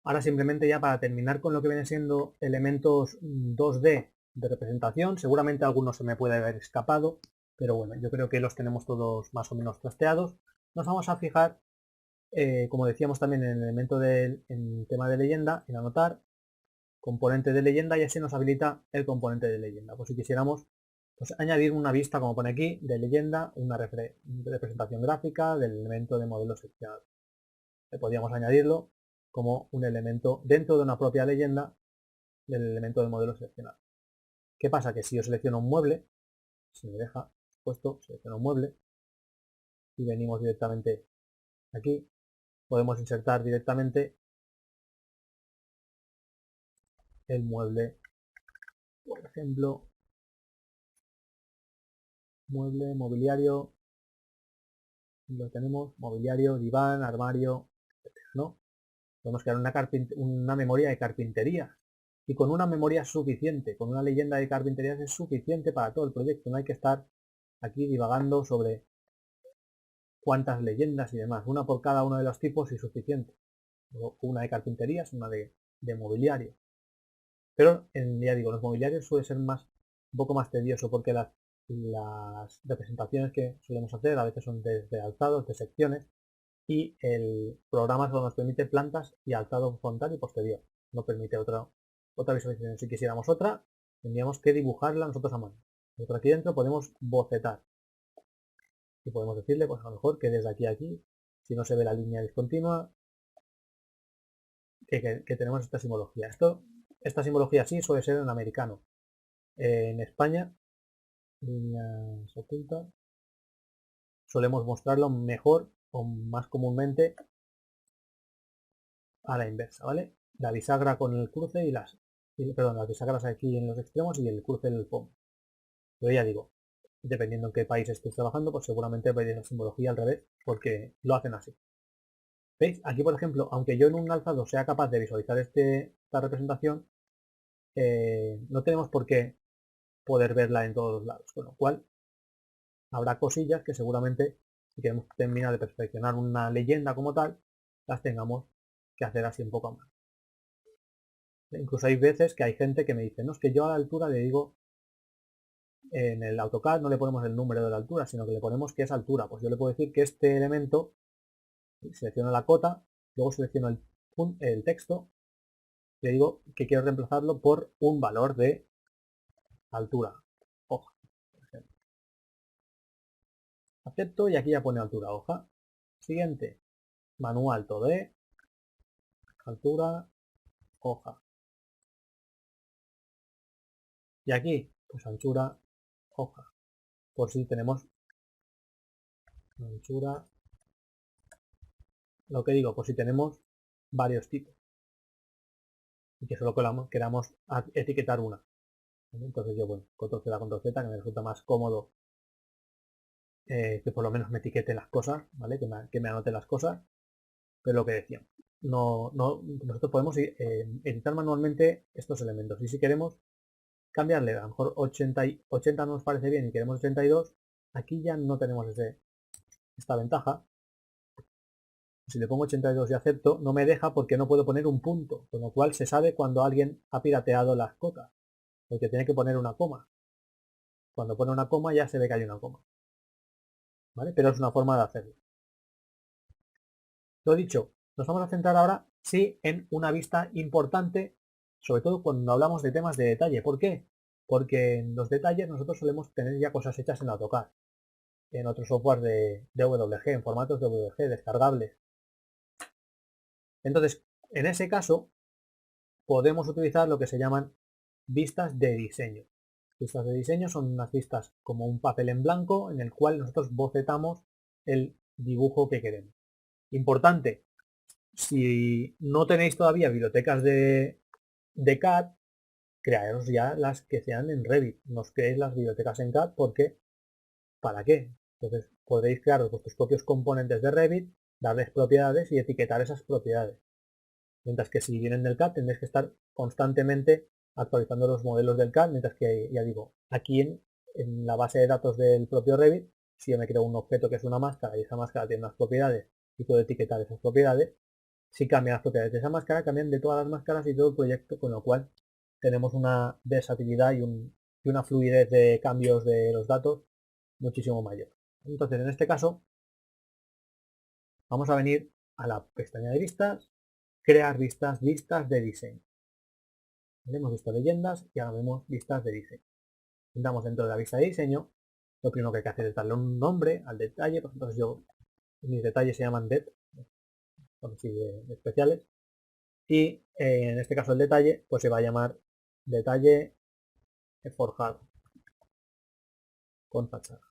Ahora simplemente ya para terminar con lo que viene siendo elementos 2D de representación, seguramente algunos se me puede haber escapado, pero bueno, yo creo que los tenemos todos más o menos trasteados. Nos vamos a fijar, como decíamos también en el elemento en tema de leyenda, en anotar componente de leyenda, y así nos habilita el componente de leyenda. Pues si quisiéramos pues añadir una vista, como pone aquí, de leyenda, una representación gráfica del elemento de modelo seleccionado. Podríamos añadirlo como un elemento dentro de una propia leyenda del elemento de modelo seleccionado. ¿Qué pasa? Que si yo selecciono un mueble, si me deja, puesto, selecciono mueble y venimos directamente aquí. Podemos insertar directamente el mueble, por ejemplo, mueble, mobiliario, lo tenemos, mobiliario, diván, armario, ¿no? Podemos crear una memoria de carpintería. Y con una memoria suficiente, con una leyenda de carpinterías es suficiente para todo el proyecto. No hay que estar aquí divagando sobre cuántas leyendas y demás. Una por cada uno de los tipos y suficiente. Una de carpinterías, una de mobiliario. Pero ya digo, los mobiliarios suele ser un poco más tedioso porque las representaciones que solemos hacer a veces son de alzados, de secciones, y el programa solo nos permite plantas y alzado frontal y posterior. No permite otra visualización. Si quisiéramos otra, tendríamos que dibujarla nosotros a mano. Nosotros aquí dentro podemos bocetar. Y podemos decirle, pues a lo mejor que desde aquí a aquí, si no se ve la línea discontinua, que tenemos esta simbología. Esta simbología sí suele ser en americano. En España, líneas ocultas, solemos mostrarlo mejor o más comúnmente a la inversa, ¿vale? La bisagra con el cruce y las bisagras aquí en los extremos y el cruce en el fondo. Pero ya digo, dependiendo en qué país estéis trabajando, pues seguramente veréis la simbología al revés, porque lo hacen así. ¿Veis? Aquí, por ejemplo, aunque yo en un alzado sea capaz de visualizar esta representación, no tenemos por qué poder verla en todos los lados, con lo cual habrá cosillas que seguramente, si queremos terminar de perfeccionar una leyenda como tal, las tengamos que hacer así un poco más. Incluso hay veces que hay gente que me dice, no, es que yo a la altura le digo, en el AutoCAD no le ponemos el número de la altura, sino que le ponemos que es altura. Pues yo le puedo decir que este elemento, selecciono la cota, luego selecciono el texto, le digo que quiero reemplazarlo por un valor de altura. Hoja, por ejemplo. Acepto y aquí ya pone altura hoja. Siguiente, manual todo, altura, hoja. Y aquí, pues anchura, hoja. Por si tenemos anchura, lo que digo, por si tenemos varios tipos. Y que solo queramos etiquetar una. Entonces yo, bueno, control Z, control Z, que me resulta más cómodo que por lo menos me etiquete las cosas, ¿vale? Que me anote las cosas. Pero lo que decía, nosotros podemos editar manualmente estos elementos. Y si queremos cambiarle, a lo mejor 80 no nos parece bien y queremos 82, aquí ya no tenemos esta ventaja. Si le pongo 82 y acepto, no me deja porque no puedo poner un punto, con lo cual se sabe cuando alguien ha pirateado las cotas, porque tiene que poner una coma. Cuando pone una coma ya se ve que hay una coma, ¿vale? Pero es una forma de hacerlo. Lo dicho, nos vamos a centrar ahora sí en una vista importante, sobre todo cuando hablamos de temas de detalle. ¿Por qué? Porque en los detalles nosotros solemos tener ya cosas hechas en AutoCAD, en otros software de WG, en formatos de WG, descargables. Entonces, en ese caso, podemos utilizar lo que se llaman vistas de diseño. Vistas de diseño son unas vistas como un papel en blanco en el cual nosotros bocetamos el dibujo que queremos. Importante, si no tenéis todavía bibliotecas de CAD, crearos ya las que sean en Revit. No os creéis las bibliotecas en CAD porque, ¿para qué? Entonces podréis crear vuestros propios componentes de Revit, darles propiedades y etiquetar esas propiedades. Mientras que si vienen del CAD tendréis que estar constantemente actualizando los modelos del CAD, mientras que, ya digo, aquí en la base de datos del propio Revit, si yo me creo un objeto que es una máscara y esa máscara tiene unas propiedades y puedo etiquetar esas propiedades, si cambian las propiedades de esa máscara, cambian de todas las máscaras y todo el proyecto, con lo cual tenemos una versatilidad y una fluidez de cambios de los datos muchísimo mayor. Entonces, en este caso, vamos a venir a la pestaña de vistas, crear vistas de diseño. Hemos visto leyendas y ahora vemos vistas de diseño. Entramos dentro de la vista de diseño. Lo primero que hay que hacer es darle un nombre al detalle. Por ejemplo, mis detalles se llaman det, son así de especiales. Y en este caso el detalle pues se va a llamar detalle forjado. con fachada.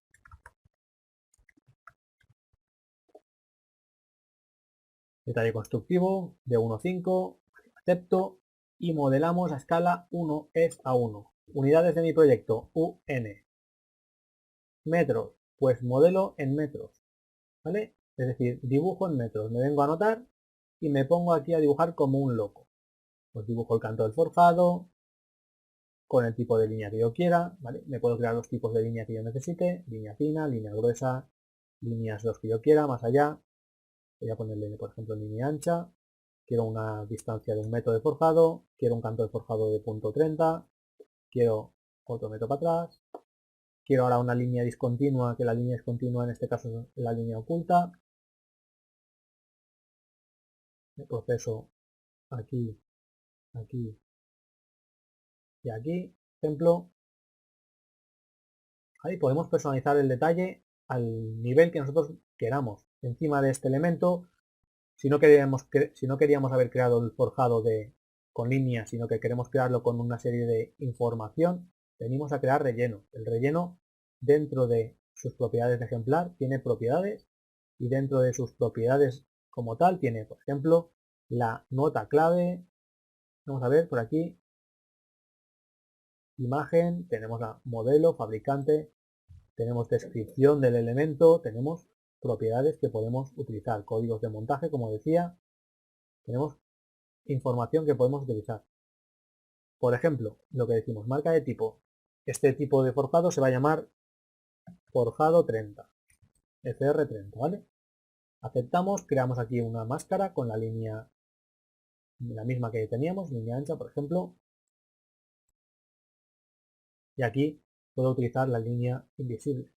Detalle constructivo de 1 a 5, acepto y modelamos a escala 1 es a 1. Unidades de mi proyecto, UN. Metros, pues modelo en metros, ¿vale? Es decir, dibujo en metros. Me vengo a anotar y me pongo aquí a dibujar como un loco. Pues dibujo el canto del forjado, con el tipo de línea que yo quiera, ¿vale? Me puedo crear los tipos de línea que yo necesite, línea fina, línea gruesa, líneas los que yo quiera, más allá. Voy a ponerle, por ejemplo, línea ancha. Quiero una distancia de 1 metro de forjado, quiero un canto de forjado de punto 30, quiero otro metro para atrás, quiero ahora una línea discontinua, que la línea discontinua en este caso es la línea oculta. El proceso aquí, aquí y aquí, ejemplo. Ahí podemos personalizar el detalle al nivel que nosotros queramos. Encima de este elemento, si no queríamos haber creado el forjado con líneas, sino que queremos crearlo con una serie de información, venimos a crear relleno. El relleno, dentro de sus propiedades de ejemplar, tiene propiedades, y dentro de sus propiedades como tal tiene, por ejemplo, la nota clave. Vamos a ver por aquí, imagen, tenemos la modelo, fabricante, tenemos descripción del elemento, tenemos propiedades que podemos utilizar, códigos de montaje, como decía, tenemos información que podemos utilizar. Por ejemplo, lo que decimos, marca de tipo. Este tipo de forjado se va a llamar forjado 30, FR30, ¿vale? Aceptamos, creamos aquí una máscara con la línea, la misma que teníamos, línea ancha, por ejemplo. Y aquí puedo utilizar la línea invisible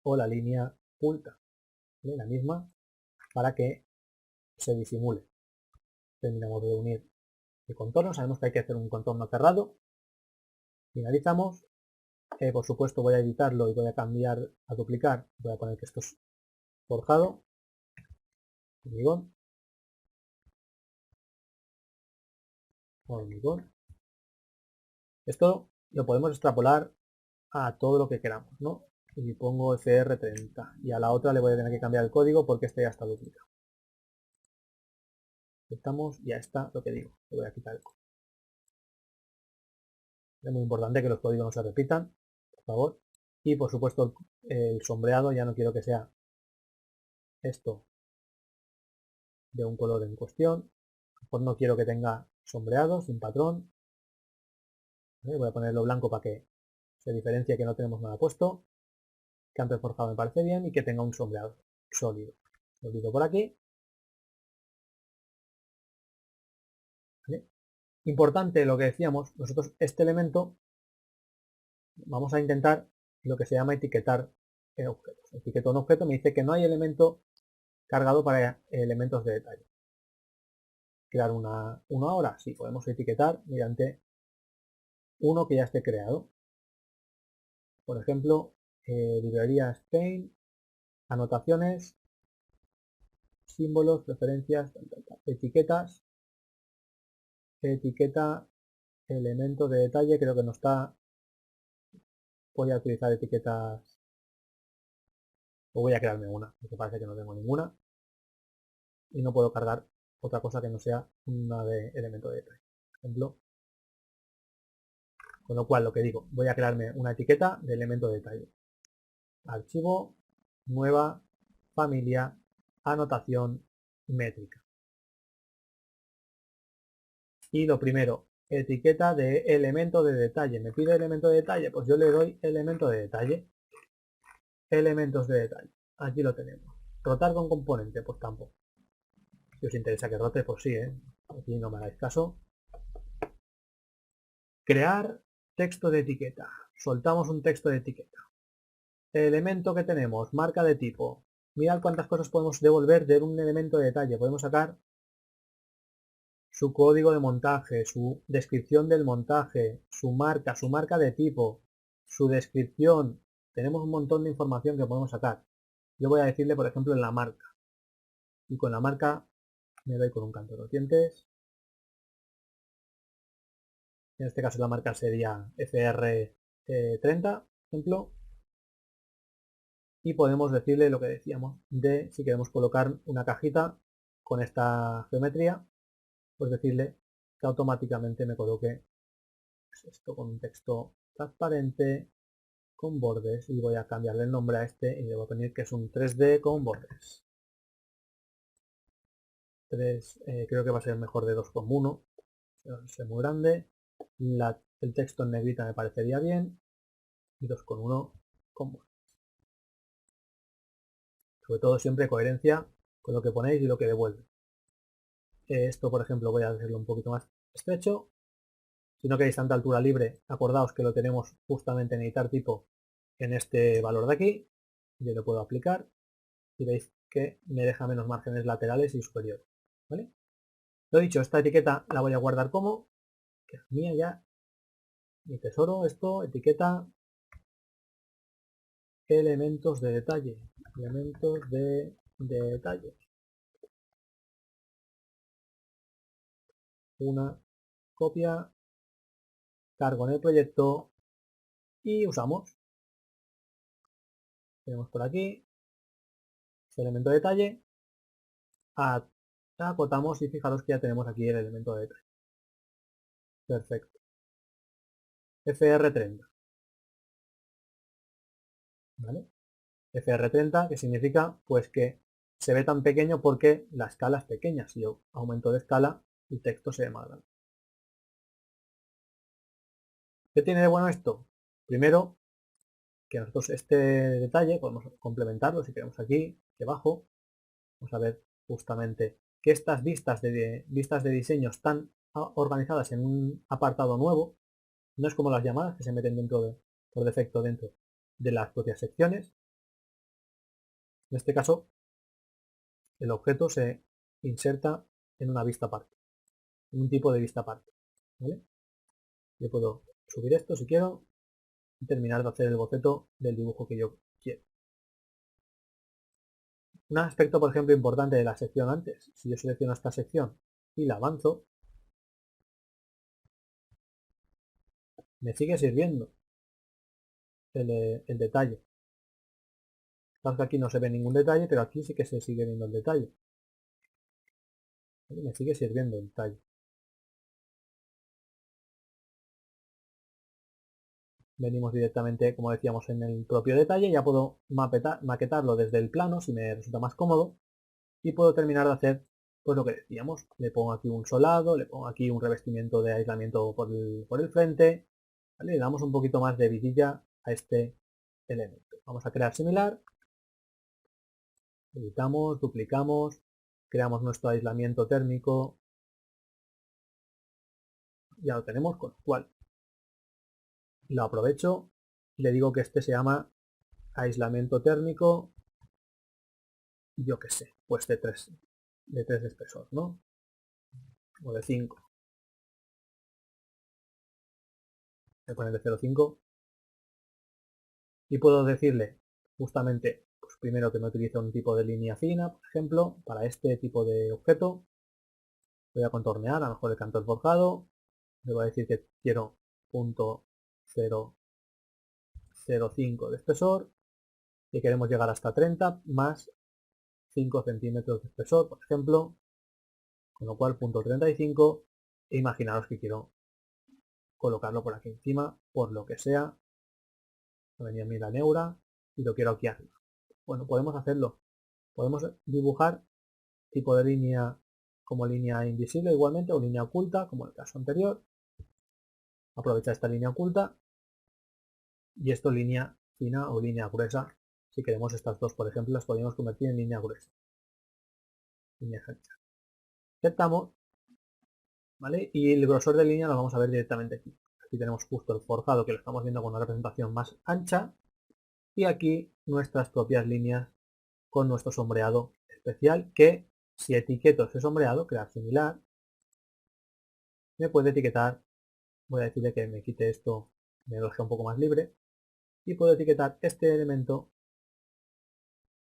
o la línea oculta, ¿vale? La misma, para que se disimule. Terminamos de unir el contorno, sabemos que hay que hacer un contorno cerrado. Finalizamos. Por supuesto voy a editarlo y voy a cambiar a duplicar. Voy a poner que esto es forjado. Hormigón. Hormigón. Esto lo podemos extrapolar a todo lo que queramos, ¿no? Y pongo FR30 y a la otra le voy a tener que cambiar el código porque este ya está duplicado. Estamos, ya está lo que digo. Le voy a quitar el código. Es muy importante que los códigos no se repitan, por favor. Y por supuesto el sombreado ya no quiero que sea esto de un color en cuestión. Pues no quiero que tenga sombreado, sin patrón. Voy a ponerlo blanco para que se diferencie que no tenemos nada puesto. Canto forjado me parece bien y que tenga un sombreado sólido. Lo quito por aquí. ¿Vale? Importante lo que decíamos, nosotros este elemento vamos a intentar lo que se llama etiquetar objetos. Etiqueto un objeto, me dice que no hay elemento cargado para elementos de detalle. Crear una ahora, sí, podemos etiquetar mediante uno que ya esté creado. Por ejemplo, librerías Paint, anotaciones, símbolos, referencias, etiquetas, etiqueta, elemento de detalle, creo que no está. Voy a utilizar etiquetas, o voy a crearme una, porque parece que no tengo ninguna. Y no puedo cargar otra cosa que no sea una de elemento de detalle. Por ejemplo, con lo cual lo que digo, voy a crearme una etiqueta de elemento de detalle. Archivo, nueva, familia, anotación, métrica. Y lo primero, etiqueta de elemento de detalle. ¿Me pide elemento de detalle? Pues yo le doy elemento de detalle. Elementos de detalle. Aquí lo tenemos. Rotar con componente, pues tampoco. Si os interesa que rote, pues sí, ¿eh? Aquí no me hagáis caso. Crear texto de etiqueta. Soltamos un texto de etiqueta. Elemento que tenemos, marca de tipo. Mirad cuántas cosas podemos devolver de un elemento de detalle. Podemos sacar su código de montaje, su descripción del montaje, su marca de tipo, su descripción. Tenemos un montón de información que podemos sacar. Yo voy a decirle, por ejemplo, en la marca. Y con la marca me doy con un canto de los dientes. En este caso la marca sería FR30, por ejemplo. y podemos decirle lo que decíamos de si queremos colocar una cajita con esta geometría, pues decirle que automáticamente me coloque esto con un texto transparente con bordes y voy a cambiarle el nombre a este y le voy a poner que es un 3D con bordes. Creo que va a ser mejor de 2,1, es muy grande. El texto en negrita me parecería bien y 2,1 con bordes. Sobre todo siempre coherencia con lo que ponéis y lo que devuelve. Esto, por ejemplo, voy a hacerlo un poquito más estrecho. Si no queréis tanta altura libre, acordaos que lo tenemos justamente en editar tipo en este valor de aquí. Yo lo puedo aplicar y veis que me deja menos márgenes laterales y superiores. ¿Vale? Lo dicho, esta etiqueta la voy a guardar como, que es mía ya, mi tesoro, esto, etiqueta, elementos de detalle, elementos de detalle. Una copia, cargo en el proyecto y usamos. Tenemos por aquí este elemento de detalle, acotamos y fijaros que ya tenemos aquí el elemento de detalle. Perfecto. FR30. ¿Vale? FR30, que significa pues que se ve tan pequeño porque la escala es pequeña. Si yo aumento de escala, el texto se ve más grande. ¿Qué tiene de bueno esto? Primero, que nosotros este detalle podemos complementarlo si queremos aquí abajo. Vamos a ver justamente que estas vistas de diseño están organizadas en un apartado nuevo. No es como las llamadas que se meten por defecto dentro de las propias secciones. En este caso, el objeto se inserta en una vista aparte, en un tipo de vista aparte. ¿Vale? Yo puedo subir esto si quiero y terminar de hacer el boceto del dibujo que yo quiero. Un aspecto, por ejemplo, importante de la sección antes, si yo selecciono esta sección y la avanzo, me sigue sirviendo el detalle. Claro que aquí no se ve ningún detalle, pero aquí sí que se sigue viendo el detalle. ¿Vale? Me sigue sirviendo el detalle. Venimos directamente, como decíamos, en el propio detalle. Ya puedo maquetarlo desde el plano si me resulta más cómodo. Y puedo terminar de hacer pues lo que decíamos. Le pongo aquí un solado, le pongo aquí un revestimiento de aislamiento por el frente. ¿Vale? Le damos un poquito más de vidilla a este elemento. Vamos a crear similar. Editamos, duplicamos, creamos nuestro aislamiento térmico. Ya lo tenemos, con lo cual lo aprovecho y le digo que este se llama aislamiento térmico, yo qué sé, pues de 3 de espesor, ¿no? O de 5. Voy a poner de 0,5 y puedo decirle justamente, pues primero que no utilice un tipo de línea fina, por ejemplo, para este tipo de objeto. Voy a contornear, a lo mejor el canto forjado, le voy a decir que quiero .005 de espesor y queremos llegar hasta 30 más 5 centímetros de espesor, por ejemplo, con lo cual .35, e imaginaros que quiero colocarlo por aquí encima, por lo que sea, venía a mí la neura y lo quiero aquí arriba. Bueno, podemos hacerlo, podemos dibujar tipo de línea como línea invisible igualmente o línea oculta, como en el caso anterior. Aprovechar esta línea oculta y esto línea fina o línea gruesa. Si queremos estas dos, por ejemplo, las podemos convertir en línea gruesa. Línea ancha. Aceptamos, ¿vale? Y el grosor de línea lo vamos a ver directamente aquí. Aquí tenemos justo el forjado que lo estamos viendo con una representación más ancha y aquí nuestras propias líneas con nuestro sombreado especial que si etiqueto ese sombreado, crear similar, me puede etiquetar, voy a decirle que me quite esto, me lo deje un poco más libre y puedo etiquetar este elemento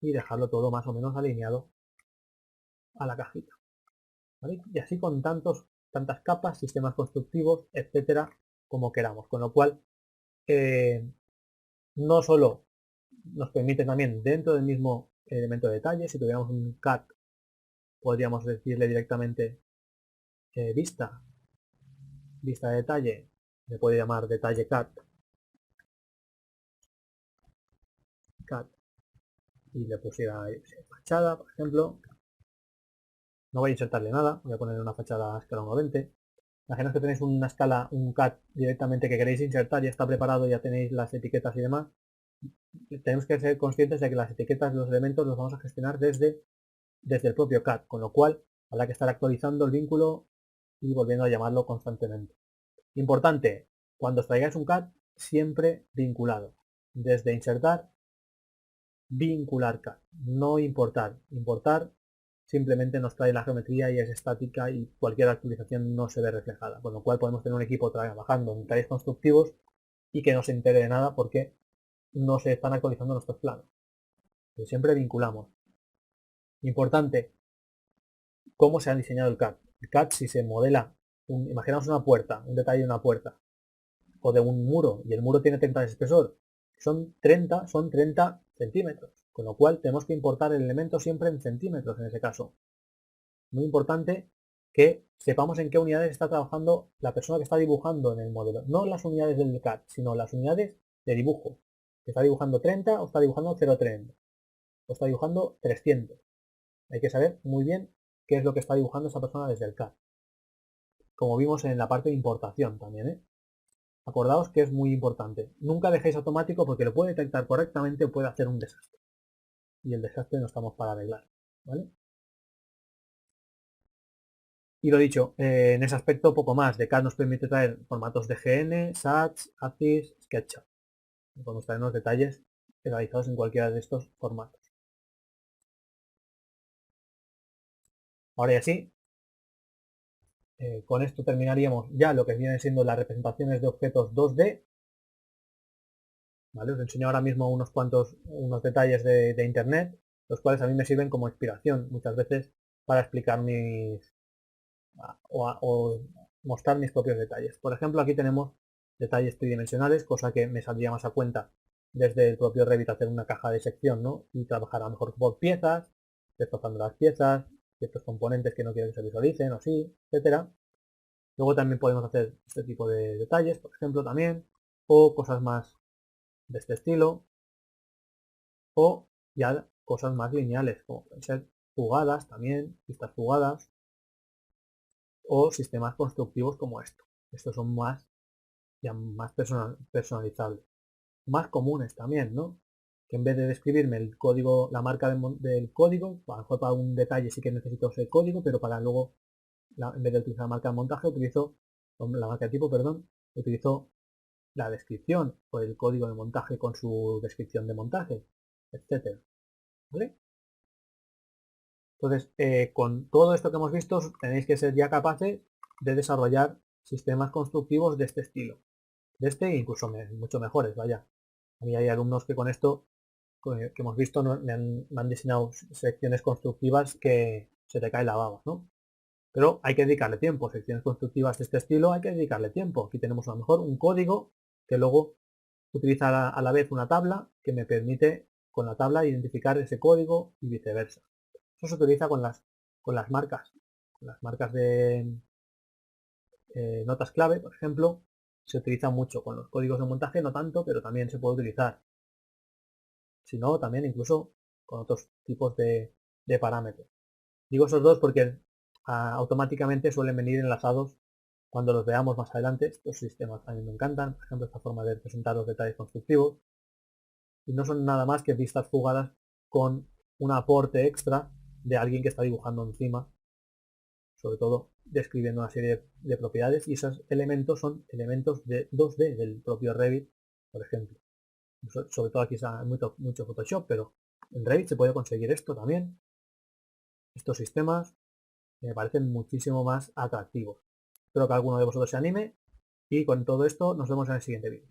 y dejarlo todo más o menos alineado a la cajita. ¿Vale? Y así con tantas capas, sistemas constructivos, etcétera, como queramos. Con lo cual, no solo nos permite también dentro del mismo elemento de detalle, si tuviéramos un cat, podríamos decirle directamente vista de detalle, le puede llamar detalle cat, y le pusiera fachada, por ejemplo. No voy a insertarle nada, voy a poner una fachada a escala 1:20. Imaginaos que tenéis una escala, un cat directamente que queréis insertar, ya está preparado, ya tenéis las etiquetas y demás. Tenemos que ser conscientes de que las etiquetas de los elementos los vamos a gestionar desde el propio cat, con lo cual habrá que estar actualizando el vínculo y volviendo a llamarlo constantemente. Importante, cuando os traigáis un cat, siempre vinculado. Desde insertar, vincular cat, no importar. Importar simplemente nos trae la geometría y es estática y cualquier actualización no se ve reflejada, con lo cual podemos tener un equipo trabajando en detalles constructivos y que no se entere de nada porque no se están actualizando nuestros planos. Pero siempre vinculamos. Importante, cómo se ha diseñado el CAD. El CAD, si se modela, imaginamos una puerta, un detalle de una puerta, o de un muro, y el muro tiene 30 de espesor, son 30 centímetros, con lo cual tenemos que importar el elemento siempre en centímetros en ese caso. Muy importante que sepamos en qué unidades está trabajando la persona que está dibujando en el modelo. No las unidades del CAD, sino las unidades de dibujo. ¿Está dibujando 30 o está dibujando 0,30? ¿O está dibujando 300? Hay que saber muy bien qué es lo que está dibujando esa persona desde el CAD. Como vimos en la parte de importación también, ¿eh? Acordaos que es muy importante. Nunca dejéis automático porque lo puede detectar correctamente o puede hacer un desastre. Y el desastre no estamos para arreglar, ¿vale? Y lo dicho, en ese aspecto poco más. De CAD nos permite traer formatos de GN, SATS, ACIS, SketchUp. Podemos traer unos detalles realizados en cualquiera de estos formatos. Ahora ya sí, con esto terminaríamos ya lo que vienen siendo las representaciones de objetos 2D. ¿Vale? Os enseño ahora mismo unos detalles de internet, los cuales a mí me sirven como inspiración muchas veces para explicar o mostrar mis propios detalles. Por ejemplo, aquí tenemos detalles tridimensionales, cosa que me saldría más a cuenta desde el propio Revit hacer una caja de sección, ¿no? Y trabajar a lo mejor por piezas, destrozando las piezas, ciertos componentes que no quiero que se visualicen o sí, etcétera. Luego también podemos hacer este tipo de detalles, por ejemplo, también, o cosas más de este estilo, o ya cosas más lineales, como pueden ser fugadas también, pistas fugadas, o sistemas constructivos como esto. Estos son más personalizables. Más comunes también, ¿no? Que en vez de describirme el código, la marca del código, a lo mejor para un detalle sí que necesito ese código, pero para luego, en vez de utilizar la marca de montaje, utilizo la marca de tipo, perdón, utilizo la descripción o el código de montaje con su descripción de montaje, etcétera. ¿Vale? Entonces, con todo esto que hemos visto, tenéis que ser ya capaces de desarrollar sistemas constructivos de este estilo. De este e incluso mucho mejores, vaya. A mí hay alumnos que con esto que hemos visto me han diseñado secciones constructivas que se te cae la baba, ¿no? Pero hay que dedicarle tiempo. Secciones constructivas de este estilo hay que dedicarle tiempo. Aquí tenemos a lo mejor un código que luego utiliza a la vez una tabla que me permite con la tabla identificar ese código y viceversa. Eso se utiliza con las marcas. Con las marcas de notas clave, por ejemplo, se utiliza mucho. Con los códigos de montaje no tanto, pero también se puede utilizar. Si no, también incluso con otros tipos de parámetros. Digo esos dos porque automáticamente suelen venir enlazados cuando los veamos más adelante. Estos sistemas también me encantan, por ejemplo, esta forma de presentar los detalles constructivos. Y no son nada más que vistas fugadas con un aporte extra de alguien que está dibujando encima, sobre todo describiendo una serie de propiedades, y esos elementos son elementos de 2D del propio Revit, por ejemplo. Sobre todo aquí está mucho Photoshop, pero en Revit se puede conseguir esto también. Estos sistemas me parecen muchísimo más atractivos. Espero que alguno de vosotros se anime y con todo esto nos vemos en el siguiente vídeo.